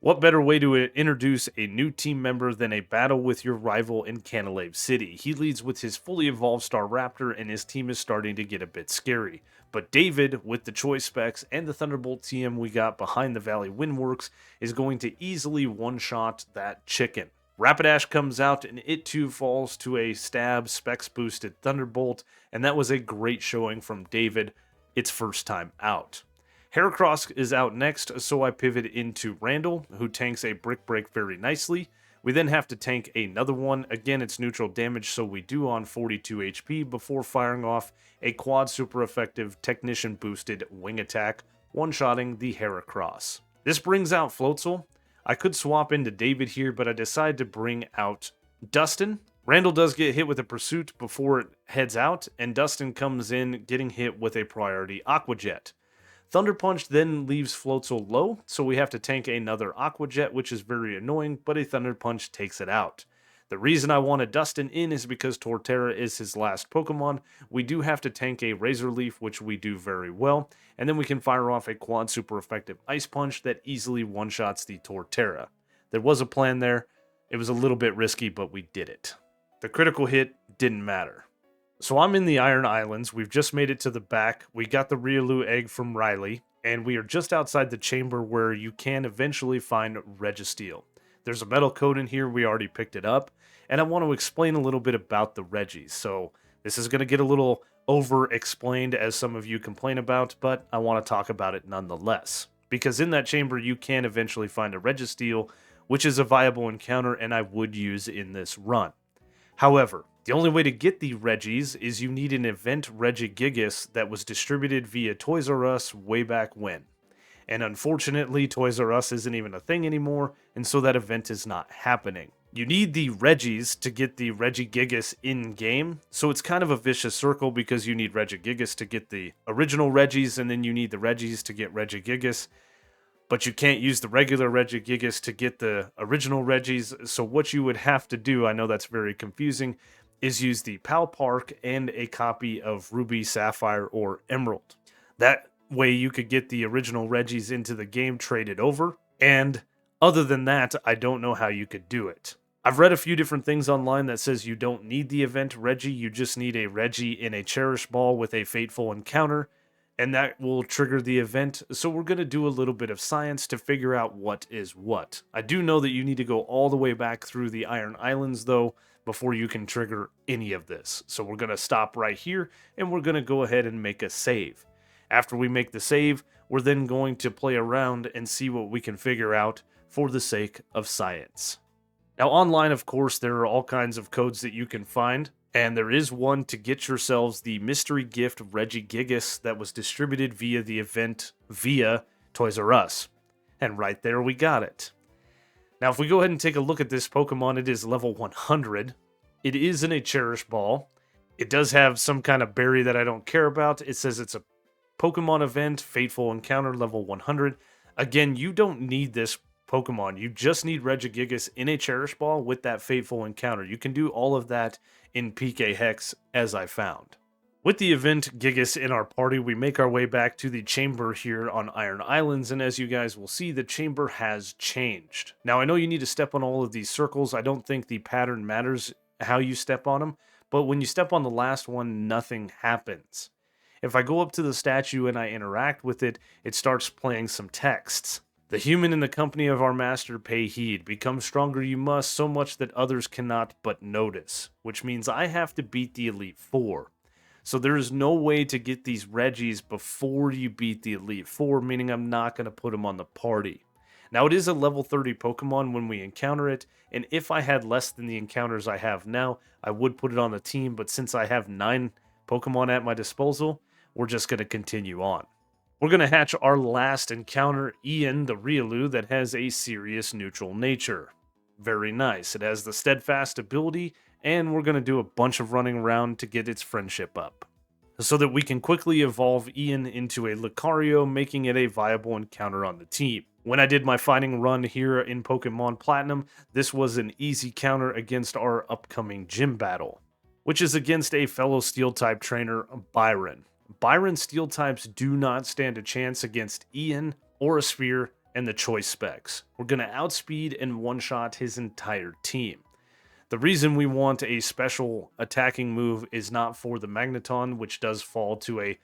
Speaker 1: What better way to introduce a new team member than a battle with your rival in Canalave City? He leads with his fully evolved Staraptor, and his team is starting to get a bit scary. But David, with the choice specs and the Thunderbolt TM we got behind the Valley Windworks, is going to easily one-shot that chicken. Rapidash comes out, and it too falls to a Stab specs-boosted Thunderbolt, and that was a great showing from David, its first time out. Heracross is out next, so I pivot into Randall, who tanks a Brick Break very nicely. We then have to tank another one. Again, it's neutral damage, so we do on 42 HP before firing off a quad super effective Technician boosted Wing Attack, one-shotting the Heracross. This brings out Floatzel. I could swap into David here, but I decided to bring out Dustin. Randall does get hit with a Pursuit before it heads out, and Dustin comes in getting hit with a Priority Aqua Jet. Thunder Punch then leaves Floatzel low, so we have to tank another Aqua Jet, which is very annoying, but a Thunder Punch takes it out. The reason I wanted Dustin in is because Torterra is his last Pokemon. We do have to tank a Razor Leaf, which we do very well, and then we can fire off a quad super effective Ice Punch that easily one-shots the Torterra. There was a plan there. It was a little bit risky, but we did it. The critical hit didn't matter. So I'm in the Iron Islands. We've just made it to the back. We got the Riolu egg from Riley, and we are just outside the chamber where you can eventually find Registeel. There's a metal code in here. We already picked it up, and I want to explain a little bit about the Regis. So this is going to get a little over-explained, as some of you complain about, but I want to talk about it nonetheless. Because in that chamber, you can eventually find a Registeel, which is a viable encounter, and I would use in this run. However, The only way to get the Regis is you need an event regigigas that was distributed via Toys R Us way back when. And unfortunately, Toys R Us isn't even a thing anymore, and so that event is not happening. You need the Regis to get the regigigas in-game, so it's kind of a vicious circle because you need regigigas to get the original Regis, and then you need the Regis to get regigigas, but you can't use the regular regigigas to get the original Regis, so what you would have to do, I know that's very confusing, is use the PAL Park and a copy of Ruby, Sapphire, or Emerald. That way you could get the original Regis into the game traded over, and other than that, I don't know how you could do it. I've read a few different things online that says you don't need the event Regi, you just need a Regi in a Cherish Ball with a Fateful Encounter, and that will trigger the event, so we're going to do a little bit of science to figure out what is what. I do know that you need to go all the way back through the Iron Islands, though, before you can trigger any of this. So we're going to stop right here, and we're going to go ahead and make a save. After we make the save, we're then going to play around and see what we can figure out for the sake of science. Now online, of course, there are all kinds of codes that you can find, and there is one to get yourselves the mystery gift Regigigas that was distributed via the event via Toys R Us. And right there we got it. Now if we go ahead and take a look at this Pokemon, it is level 100. It is in a Cherish Ball. It does have some kind of berry that I don't care about. It says it's a Pokemon event, Fateful Encounter, level 100. Again, you don't need this Pokemon. You just need Regigigas in a Cherish Ball with that Fateful Encounter. You can do all of that in PK Hex, as I found. With the event Gigas in our party, we make our way back to the chamber here on Iron Islands, and as you guys will see, the chamber has changed. Now, I know you need to step on all of these circles. I don't think the pattern matters how you step on them, but when you step on the last one, nothing happens. If I go up to the statue and I interact with it, it starts playing some texts. The human in the company of our master pay heed. Become stronger you must, so much that others cannot but notice. Which means I have to beat the Elite Four. So there is no way to get these Regis before you beat the Elite Four, meaning I'm not going to put them on the party. Now it is a level 30 Pokemon when we encounter it, and if I had less than the encounters I have now, I would put it on the team, but since I have 9 Pokemon at my disposal, we're just going to continue on. We're going to hatch our last encounter, Ian the Riolu, that has a serious neutral nature. Very nice. It has the steadfast ability, and we're going to do a bunch of running around to get its friendship up, so that we can quickly evolve Ian into a Lucario, making it a viable encounter on the team. When I did my fighting run here in Pokemon Platinum, this was an easy counter against our upcoming gym battle, which is against a fellow Steel-type trainer, Byron. Byron's Steel types do not stand a chance against Ian, Aurasphere, and the choice specs. We're going to outspeed and one-shot his entire team. The reason we want a special attacking move is not for the magneton, which does fall to a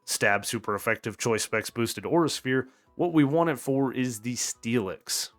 Speaker 1: stab super effective choice specs boosted Aurasphere. What we want it for is the Steelix.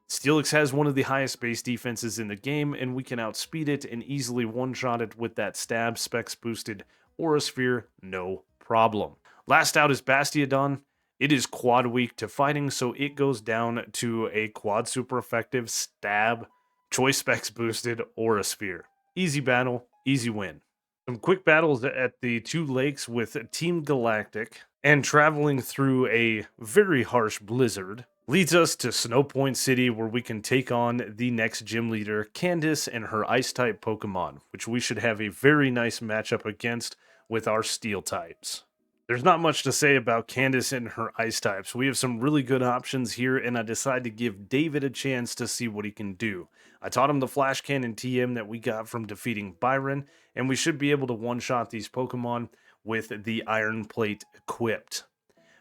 Speaker 1: Steelix has one of the highest base defenses in the game, and we can outspeed it and easily one-shot it with that stab specs boosted Aurasphere, no problem. Last out is Bastiodon. It is quad weak to fighting, so it goes down to a quad super effective stab, choice specs boosted Aurasphere. Easy battle, easy win. Some quick battles at the 2 lakes with Team Galactic, and traveling through a very harsh blizzard leads us to Snow Point City, where we can take on the next gym leader, Candace, and her Ice-type Pokemon, which we should have a very nice matchup against with our Steel types. There's not much to say about Candace and her Ice types. We have some really good options here, and I decided to give David a chance to see what he can do. I taught him the Flash Cannon TM that we got from defeating Byron, and we should be able to one-shot these Pokemon with the Iron Plate equipped.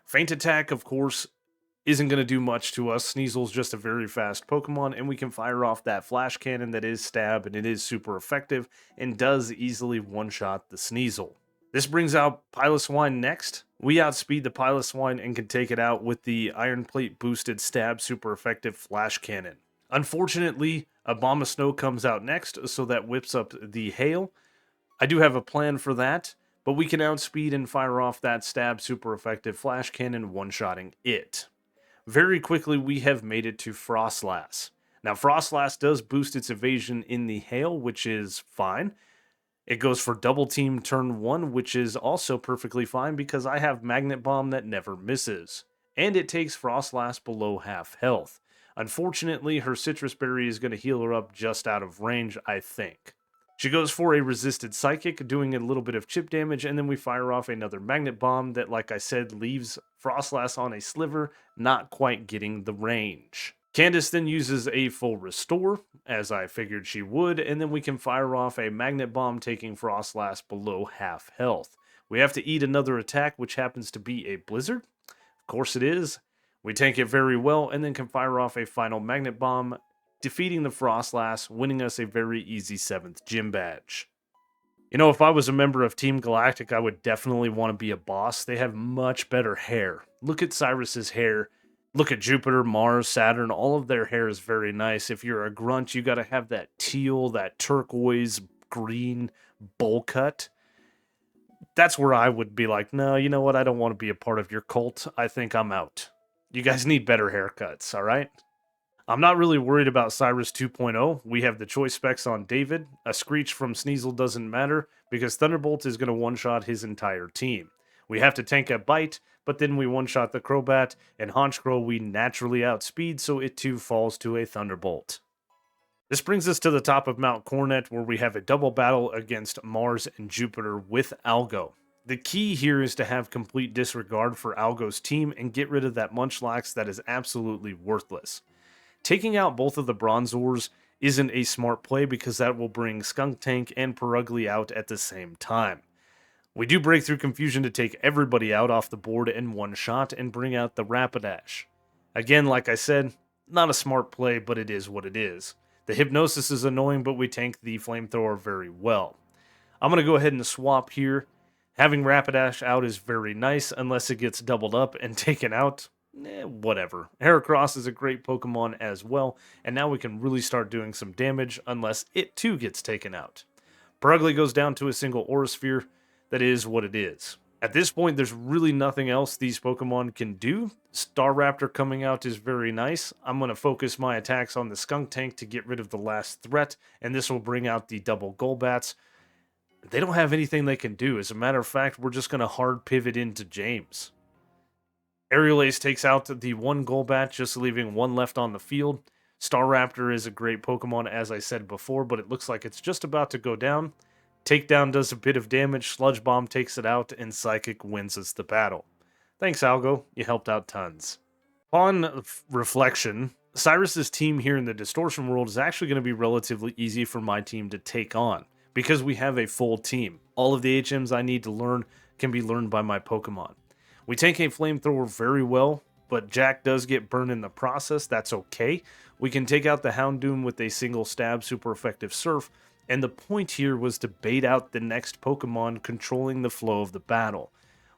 Speaker 1: Feint Attack, of course, isn't going to do much to us. Sneasel's just a very fast Pokemon, and we can fire off that Flash Cannon that is stab, and it is super effective, and does easily one-shot the Sneasel. This brings out Piloswine next. We outspeed the Piloswine and can take it out with the Iron Plate boosted stab super effective Flash Cannon. Unfortunately, Abomasnow comes out next, so that whips up the Hail. I do have a plan for that, but we can outspeed and fire off that stab super effective Flash Cannon, one-shotting it. Very quickly, we have made it to Frostlass. Now, Frostlass does boost its evasion in the Hail, which is fine. It goes for double team turn 1, which is also perfectly fine because I have Magnet Bomb that never misses. And it takes Frostlass below half health. Unfortunately, her Citrus Berry is going to heal her up just out of range, I think. She goes for a resisted Psychic, doing a little bit of chip damage, and then we fire off another Magnet Bomb that, like I said, leaves Frostlass on a sliver, not quite getting the range. Candace then uses a full restore, as I figured she would, and then we can fire off a Magnet Bomb taking Frostlass below half health. We have to eat another attack, which happens to be a Blizzard. Of course it is. We tank it very well, and then can fire off a final Magnet Bomb, defeating the Frostlass, winning us a very easy 7th gym badge. You know, if I was a member of Team Galactic, I would definitely want to be a boss. They have much better hair. Look at Cyrus's hair. Look at Jupiter, Mars, Saturn. All of their hair is very nice. If you're a grunt, you got to have that teal, that turquoise, green bowl cut. That's where I would be like, no, you know what? I don't want to be a part of your cult. I think I'm out. You guys need better haircuts, all right? I'm not really worried about Cyrus 2.0. We have the choice specs on David. A Screech from Sneasel doesn't matter because Thunderbolt is going to one-shot his entire team. We have to tank a Bite, but then we one-shot the Crobat, and Honchkrow we naturally outspeed, so it too falls to a Thunderbolt. This brings us to the top of Mount Coronet, where we have a double battle against Mars and Jupiter with Algo. The key here is to have complete disregard for Algo's team and get rid of that Munchlax that is absolutely worthless. Taking out both of the Bronzors isn't a smart play because that will bring Skuntank and Perugly out at the same time. We do break through Confusion to take everybody out off the board in one shot and bring out the Rapidash. Again, like I said, not a smart play, but it is what it is. The Hypnosis is annoying, but we tank the Flamethrower very well. I'm going to go ahead and swap here. Having Rapidash out is very nice unless it gets doubled up and taken out. Whatever. Heracross is a great Pokemon as well, and now we can really start doing some damage unless it too gets taken out. Perugly goes down to a single Aura Sphere. That is what it is. At this point, there's really nothing else these Pokemon can do. Staraptor coming out is very nice. I'm going to focus my attacks on the Skuntank to get rid of the last threat, and this will bring out the double Golbats. They don't have anything they can do. As a matter of fact, we're just going to hard pivot into James. Aerial Ace takes out the one Golbat, just leaving one left on the field. Staraptor is a great Pokemon, as I said before, but it looks like it's just about to go down. Takedown does a bit of damage, Sludge Bomb takes it out, and Psychic wins us the battle. Thanks, Algo. You helped out tons. Upon reflection, Cyrus's team here in the Distortion world is actually going to be relatively easy for my team to take on, because we have a full team. All of the HMs I need to learn can be learned by my Pokemon. We tank a Flamethrower very well, but Jack does get burned in the process. That's okay. We can take out the Houndoom with a single stab, super effective Surf, and the point here was to bait out the next Pokemon controlling the flow of the battle.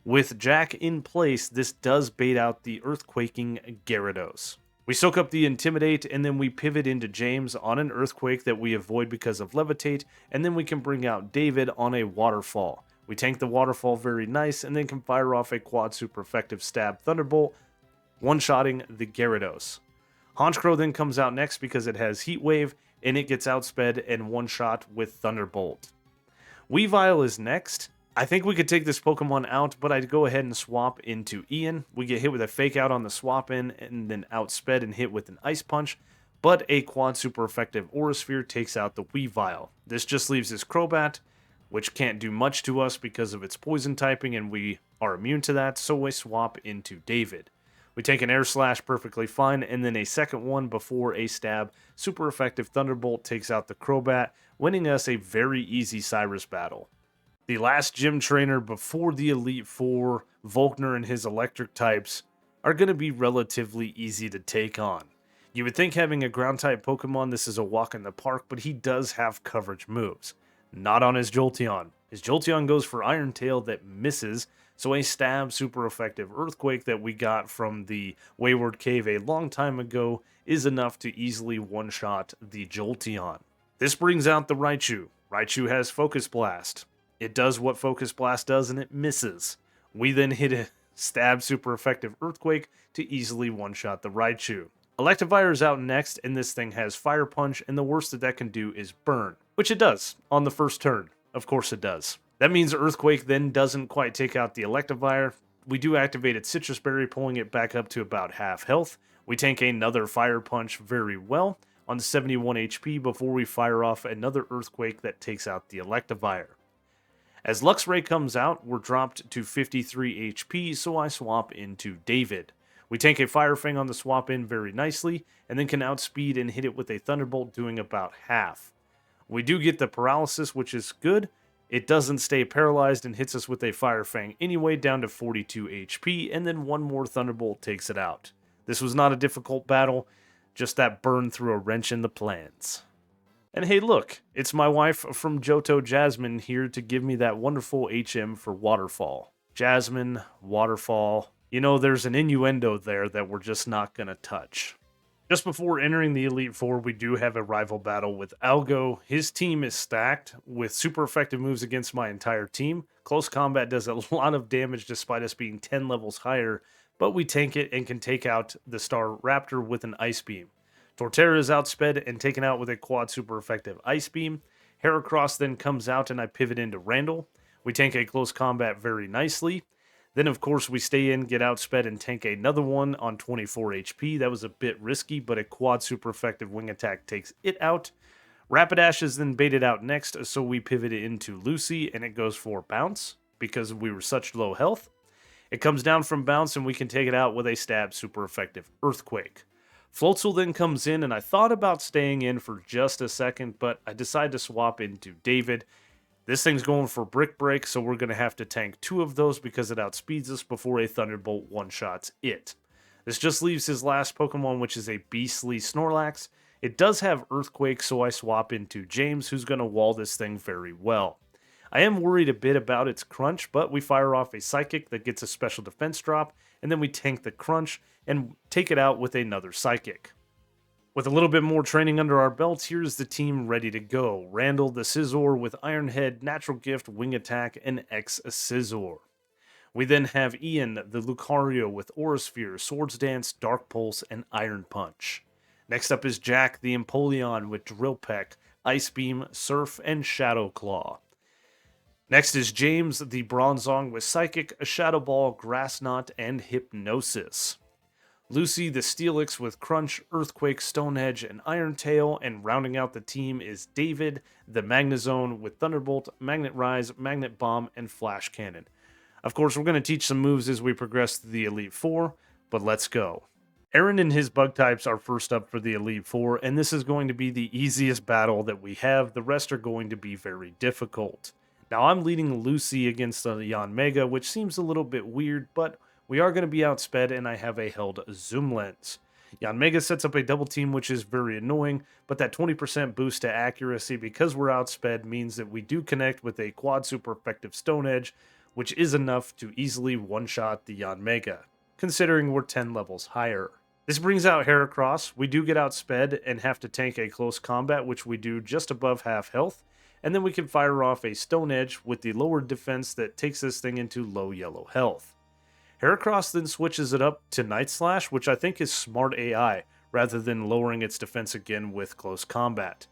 Speaker 1: With Jack in place, this does bait out the Earthquaking Gyarados. We soak up the Intimidate, and then we pivot into James on an Earthquake that we avoid because of Levitate, and then we can bring out David on a Waterfall. We tank the Waterfall very nice, and then can fire off a quad super effective stab Thunderbolt, one-shotting the Gyarados. Honchkrow then comes out next because it has Heat Wave, and it gets outsped and one-shot with Thunderbolt. Weavile is next. I think we could take this Pokemon out, but I'd go ahead and swap into Ian. We get hit with a Fake Out on the swap in, and then outsped and hit with an Ice Punch, but a quad super effective Aura Sphere takes out the Weavile. This just leaves his Crobat, which can't do much to us because of its poison typing, and we are immune to that, so we swap into David. We take an Air Slash perfectly fine, and then a second one before a stab. Super effective Thunderbolt takes out the Crobat, winning us a very easy Cyrus battle. The last gym trainer before the Elite Four, Volkner and his electric types, are going to be relatively easy to take on. You would think having a ground-type Pokemon, this is a walk in the park, but he does have coverage moves. Not on his Jolteon. His Jolteon goes for Iron Tail that misses, so a stab super effective Earthquake that we got from the Wayward Cave a long time ago is enough to easily one-shot the Jolteon. This brings out the Raichu. Raichu has Focus Blast. It does what Focus Blast does and it misses. We then hit a stab super effective Earthquake to easily one-shot the Raichu. Electivire is out next, and this thing has Fire Punch, and the worst that can do is burn, which it does on the first turn. Of course it does. That means Earthquake then doesn't quite take out the Electivire. We do activate its Citrus Berry, pulling it back up to about half health. We tank another Fire Punch very well on 71 HP before we fire off another Earthquake that takes out the Electivire. As Luxray comes out, we're dropped to 53 HP, so I swap into David. We tank a Fire Fang on the swap in very nicely, and then can outspeed and hit it with a Thunderbolt, doing about half. We do get the paralysis, which is good. It doesn't stay paralyzed and hits us with a Fire Fang anyway, down to 42 HP, and then one more Thunderbolt takes it out. This was not a difficult battle, just that burn threw a wrench in the plans. And hey look, it's my wife from Johto, Jasmine, here to give me that wonderful HM for Waterfall. Jasmine, Waterfall, you know there's an innuendo there that we're just not gonna touch. Just before entering the Elite Four, we do have a rival battle with Algo. His team is stacked with super effective moves against my entire team. Close combat does a lot of damage despite us being 10 levels higher, but we tank it and can take out the Star Raptor with an Ice Beam. Torterra is outsped and taken out with a quad super effective Ice Beam. Heracross then comes out and I pivot into Randall. We tank a close combat very nicely. Then, of course, we stay in, get outsped, and tank another one on 24 HP. That was a bit risky, but a quad super effective wing attack takes it out. Rapidash is then baited out next, so we pivot it into Lucy, and it goes for Bounce, because we were such low health. It comes down from Bounce, and we can take it out with a stab super effective Earthquake. Floatzel then comes in, and I thought about staying in for just a second, but I decided to swap into David. This thing's going for Brick Break, so we're going to have to tank 2 of those because it outspeeds us before a Thunderbolt one-shots it. This just leaves his last Pokemon, which is a beastly Snorlax. It does have Earthquake, so I swap into James, who's going to wall this thing very well. I am worried a bit about its Crunch, but we fire off a Psychic that gets a special defense drop, and then we tank the Crunch and take it out with another Psychic. With a little bit more training under our belts, here's the team ready to go. Randall the Scizor with Iron Head, Natural Gift, Wing Attack, and X-Scizor. We then have Ian the Lucario with Aura Sphere, Swords Dance, Dark Pulse, and Iron Punch. Next up is Jack the Empoleon with Drill Peck, Ice Beam, Surf, and Shadow Claw. Next is James the Bronzong with Psychic, Shadow Ball, Grass Knot, and Hypnosis. Lucy the Steelix with Crunch, Earthquake, Stone Edge, and Iron Tail, and rounding out the team is David the Magnezone with Thunderbolt, Magnet Rise, Magnet Bomb, and Flash Cannon. Of course, we're going to teach some moves as we progress to the Elite Four, but let's go. Aaron and his bug types are first up for the Elite Four, and this is going to be the easiest battle that we have. The rest are going to be very difficult. Now, I'm leading Lucy against the Yanmega, which seems a little bit weird, but we are going to be outsped, and I have a held Zoom Lens. Yanmega sets up a double team, which is very annoying, but that 20% boost to accuracy because we're outsped means that we do connect with a quad super effective Stone Edge, which is enough to easily one-shot the Yanmega, considering we're 10 levels higher. This brings out Heracross. We do get outsped and have to tank a close combat, which we do just above half health, and then we can fire off a Stone Edge with the lowered defense that takes this thing into low yellow health. Heracross then switches it up to Night Slash, which I think is smart AI, rather than lowering its defense again with close combat.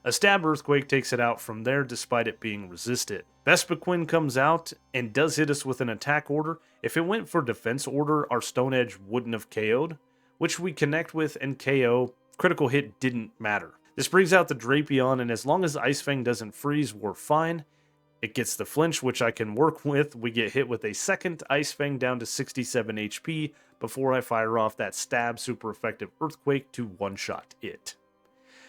Speaker 1: A Stab Earthquake takes it out from there despite it being resisted. Vespiquen comes out and does hit us with an attack order. If it went for defense order, our Stone Edge wouldn't have KO'd, which we connect with and KO. Critical hit didn't matter. This brings out the Drapion, and as long as Ice Fang doesn't freeze, we're fine. It gets the flinch, which I can work with. We get hit with a second Ice Fang down to 67 HP before I fire off that Stab super effective Earthquake to one-shot it.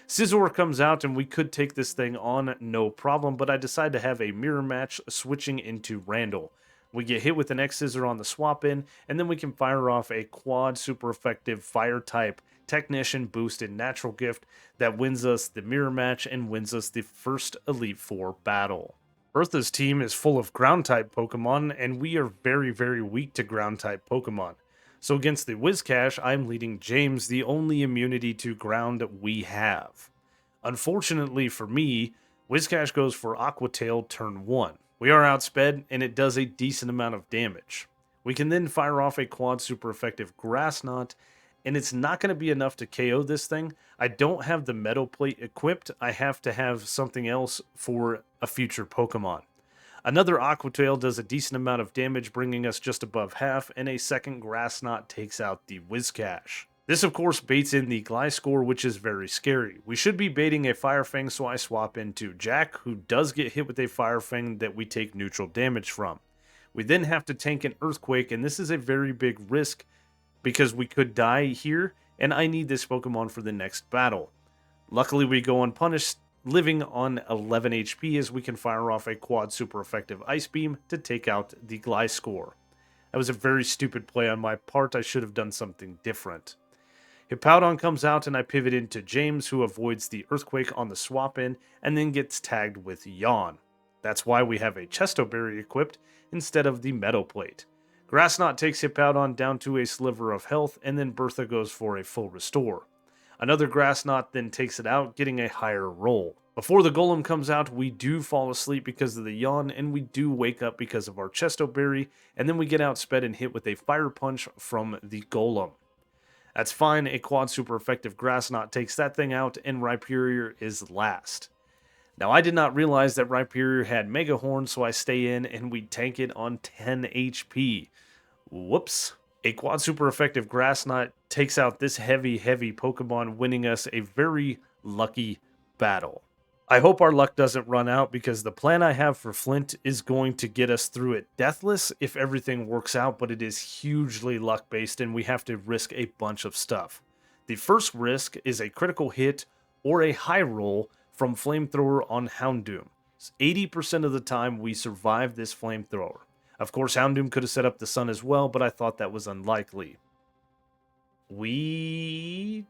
Speaker 1: Scizor comes out, and we could take this thing on no problem, but I decide to have a mirror match switching into Randall. We get hit with an X-Scizor on the swap in, and then we can fire off a quad super effective fire type Technician boosted Natural Gift that wins us the mirror match and wins us the first Elite Four battle. Bertha's team is full of ground-type Pokemon, and we are very, very weak to ground-type Pokemon. So against the Whiscash, I'm leading James, the only immunity to ground we have. Unfortunately for me, Whiscash goes for Aqua Tail turn 1. We are outsped, and it does a decent amount of damage. We can then fire off a quad super effective Grass Knot, and it's not going to be enough to KO this thing. I don't have the metal plate equipped. I have to have something else for a future Pokemon. Another Aqua Tail does a decent amount of damage, bringing us just above half, and a second Grass Knot takes out the Whiscash. This, of course, baits in the Gliscor, which is very scary. We should be baiting a Fire Fang, so I swap into Jack, who does get hit with a Fire Fang that we take neutral damage from. We then have to tank an Earthquake, and this is a very big risk because we could die here, and I need this Pokemon for the next battle. Luckily, we go unpunished, living on 11 HP as we can fire off a quad super effective Ice Beam to take out the Gliscor. That was a very stupid play on my part. I should have done something different. Hippowdon comes out and I pivot into James, who avoids the Earthquake on the swap in and then gets tagged with Yawn. That's why we have a Chesto Berry equipped instead of the Metal Plate. Grass Knot takes Hippowdon down to a sliver of health, and then Bertha goes for a full restore. Another Grass Knot then takes it out, getting a higher roll. Before the Golem comes out, we do fall asleep because of the Yawn, and we do wake up because of our Chesto Berry, and then we get outsped and hit with a Fire Punch from the Golem. That's fine, a quad super effective Grass Knot takes that thing out, and Rhyperior is last. Now, I did not realize that Rhyperior had Mega Horn, so I stay in and we tank it on 10 HP. Whoops. A quad super effective Grass Knot takes out this heavy Pokemon, winning us a very lucky battle. I hope our luck doesn't run out because the plan I have for Flint is going to get us through it deathless if everything works out, but it is hugely luck-based and we have to risk a bunch of stuff. The first risk is a critical hit or a high roll from Flamethrower on Houndoom. 80% of the time we survive this Flamethrower. Of course, Houndoom could have set up the sun as well, but I thought that was unlikely. We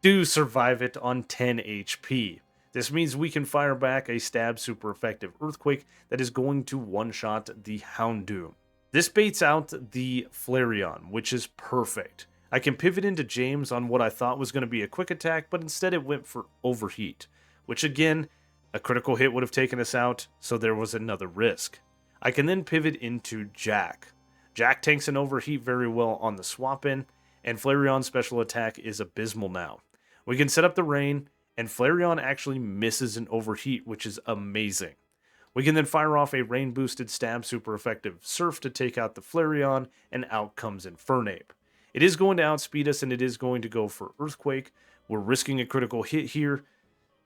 Speaker 1: do survive it on 10 HP. This means we can fire back a stab super effective Earthquake that is going to one-shot the Houndoom. This baits out the Flareon, which is perfect. I can pivot into James on what I thought was going to be a quick attack, but instead it went for Overheat, which again, a critical hit would have taken us out, so there was another risk. I can then pivot into Jack. Jack tanks an Overheat very well on the swap-in, and Flareon's special attack is abysmal now. We can set up the Rain, and Flareon actually misses an Overheat, which is amazing. We can then fire off a rain-boosted stab super effective Surf to take out the Flareon, and out comes Infernape. It is going to outspeed us, and it is going to go for Earthquake. We're risking a critical hit here,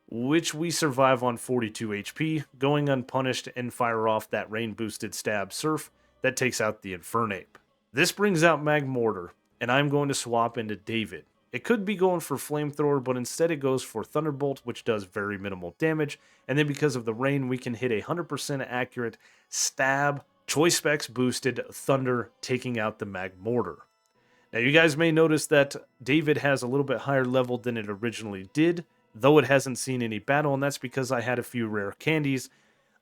Speaker 1: which we survive on 42 HP, going unpunished and fire off that rain-boosted stab Surf that takes out the Infernape. This brings out Magmortar, and I'm going to swap into David. It could be going for Flamethrower, but instead it goes for Thunderbolt, which does very minimal damage, and then because of the rain, we can hit a 100% accurate stab, Choice Specs boosted Thunder, taking out the Magmortar. Now you guys may notice that David has a little bit higher level than it originally did, though it hasn't seen any battle, and that's because I had a few rare candies.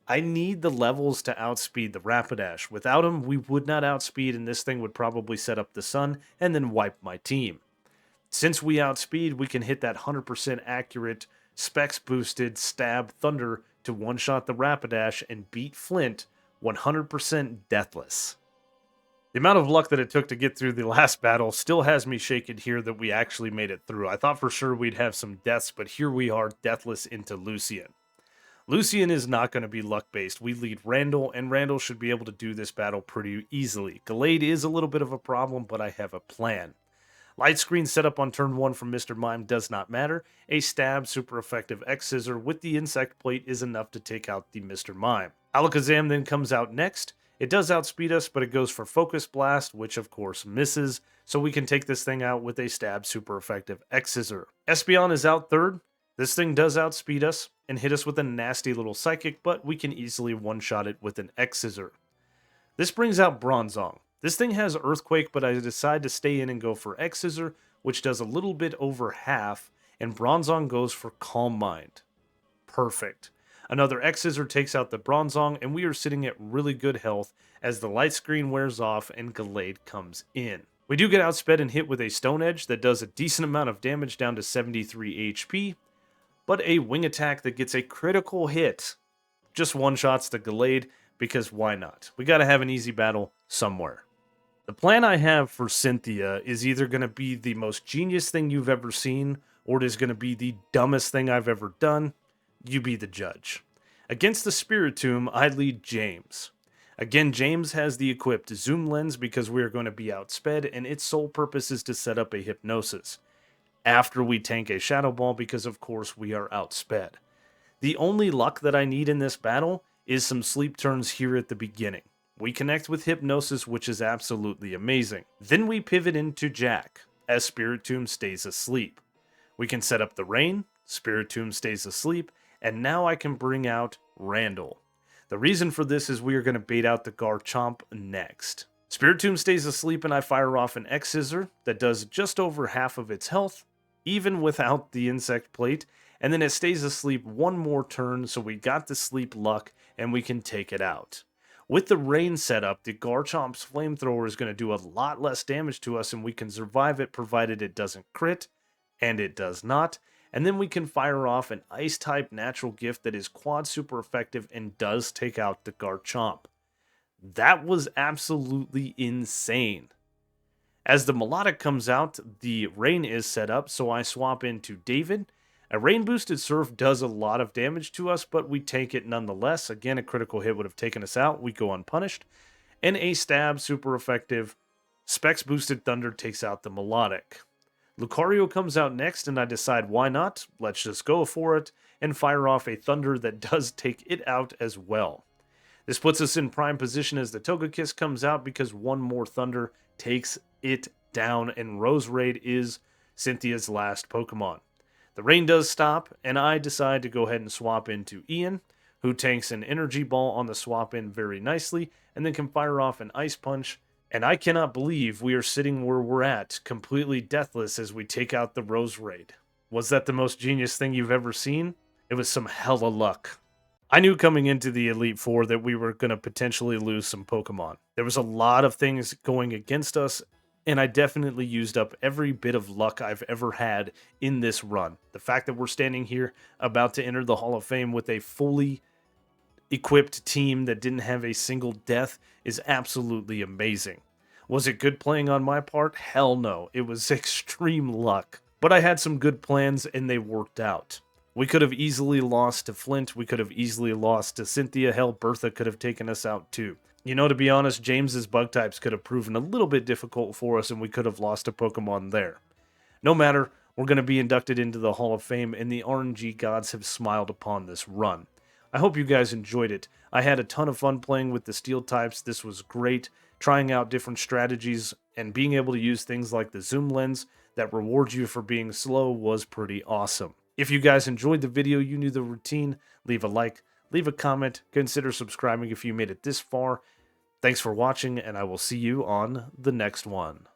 Speaker 1: I need the levels to outspeed the Rapidash. Without them, we would not outspeed, and this thing would probably set up the sun and then wipe my team. Since we outspeed, we can hit that 100% accurate, specs-boosted stab Thunder to one-shot the Rapidash and beat Flint 100% deathless. The amount of luck that it took to get through the last battle still has me shaken here that we actually made it through. I thought for sure we'd have some deaths, but here we are, deathless into Lucian. Lucian is not going to be luck-based. We lead Randall, and Randall should be able to do this battle pretty easily. Gallade is a little bit of a problem, but I have a plan. Light screen set up on turn 1 from Mr. Mime does not matter. A stab super effective X-Scissor with the Insect Plate is enough to take out the Mr. Mime. Alakazam then comes out next. It does outspeed us, but it goes for Focus Blast, which of course misses, so we can take this thing out with a stab super effective X-Scissor. Espeon is out third. This thing does outspeed us and hit us with a nasty little Psychic, but we can easily one-shot it with an X-Scissor. This brings out Bronzong. This thing has Earthquake, but I decide to stay in and go for X-Scissor, which does a little bit over half, and Bronzong goes for Calm Mind. Perfect. Another X-Scissor takes out the Bronzong, and we are sitting at really good health as the light screen wears off and Gallade comes in. We do get outsped and hit with a Stone Edge that does a decent amount of damage down to 73 HP, but a Wing Attack that gets a critical hit just one-shots the Gallade, because why not? We gotta have an easy battle somewhere. The plan I have for Cynthia is either going to be the most genius thing you've ever seen, or it is going to be the dumbest thing I've ever done. You be the judge. Against the Spiritomb, I lead James. Again, James has the equipped zoom lens because we are going to be outsped, and its sole purpose is to set up a hypnosis. After we tank a Shadow Ball because, of course, we are outsped. The only luck that I need in this battle is some sleep turns here at the beginning. We connect with Hypnosis, which is absolutely amazing. Then we pivot into Jack, as Spiritomb stays asleep. We can set up the Rain, Spiritomb stays asleep, and now I can bring out Randall. The reason for this is we are going to bait out the Garchomp next. Spiritomb stays asleep and I fire off an scizor that does just over half of its health, even without the insect plate, and then it stays asleep one more turn, so we got the sleep luck and we can take it out. With the Rain setup, the Garchomp's flamethrower is going to do a lot less damage to us and we can survive it provided it doesn't crit, and it does not. And then we can fire off an Ice-type natural gift that is quad super effective and does take out the Garchomp. That was absolutely insane. As the Melodic comes out, the Rain is set up, so I swap into David. A Rain-boosted Surf does a lot of damage to us, but we take it nonetheless. Again, a critical hit would have taken us out. We go unpunished. And a Stab, super effective. Specs-boosted Thunder takes out the Melodic. Lucario comes out next, and I decide why not? Let's just go for it and fire off a Thunder that does take it out as well. This puts us in prime position as the Togekiss comes out because one more Thunder takes it down, and Roserade is Cynthia's last Pokemon. The Rain does stop, and I decide to go ahead and swap into Ian, who tanks an Energy Ball on the swap in very nicely, and then can fire off an Ice Punch. And I cannot believe we are sitting where we're at, completely deathless as we take out the Roserade. Was that the most genius thing you've ever seen? It was some hella luck. I knew coming into the Elite Four that we were going to potentially lose some Pokemon. There was a lot of things going against us, and I definitely used up every bit of luck I've ever had in this run. The fact that we're standing here about to enter the Hall of Fame with a fully equipped team that didn't have a single death is absolutely amazing. Was it good playing on my part? Hell no. It was extreme luck. But I had some good plans and they worked out. We could have easily lost to Flint. We could have easily lost to Cynthia. Hell, Bertha could have taken us out too. You know, to be honest, James's bug types could have proven a little bit difficult for us and we could have lost a Pokemon there. No matter, we're going to be inducted into the Hall of Fame and the RNG gods have smiled upon this run. I hope you guys enjoyed it. I had a ton of fun playing with the steel types. This was great. Trying out different strategies and being able to use things like the zoom lens that rewards you for being slow was pretty awesome. If you guys enjoyed the video, you knew the routine, leave a like, leave a comment, consider subscribing if you made it this far. Thanks for watching, and I will see you on the next one.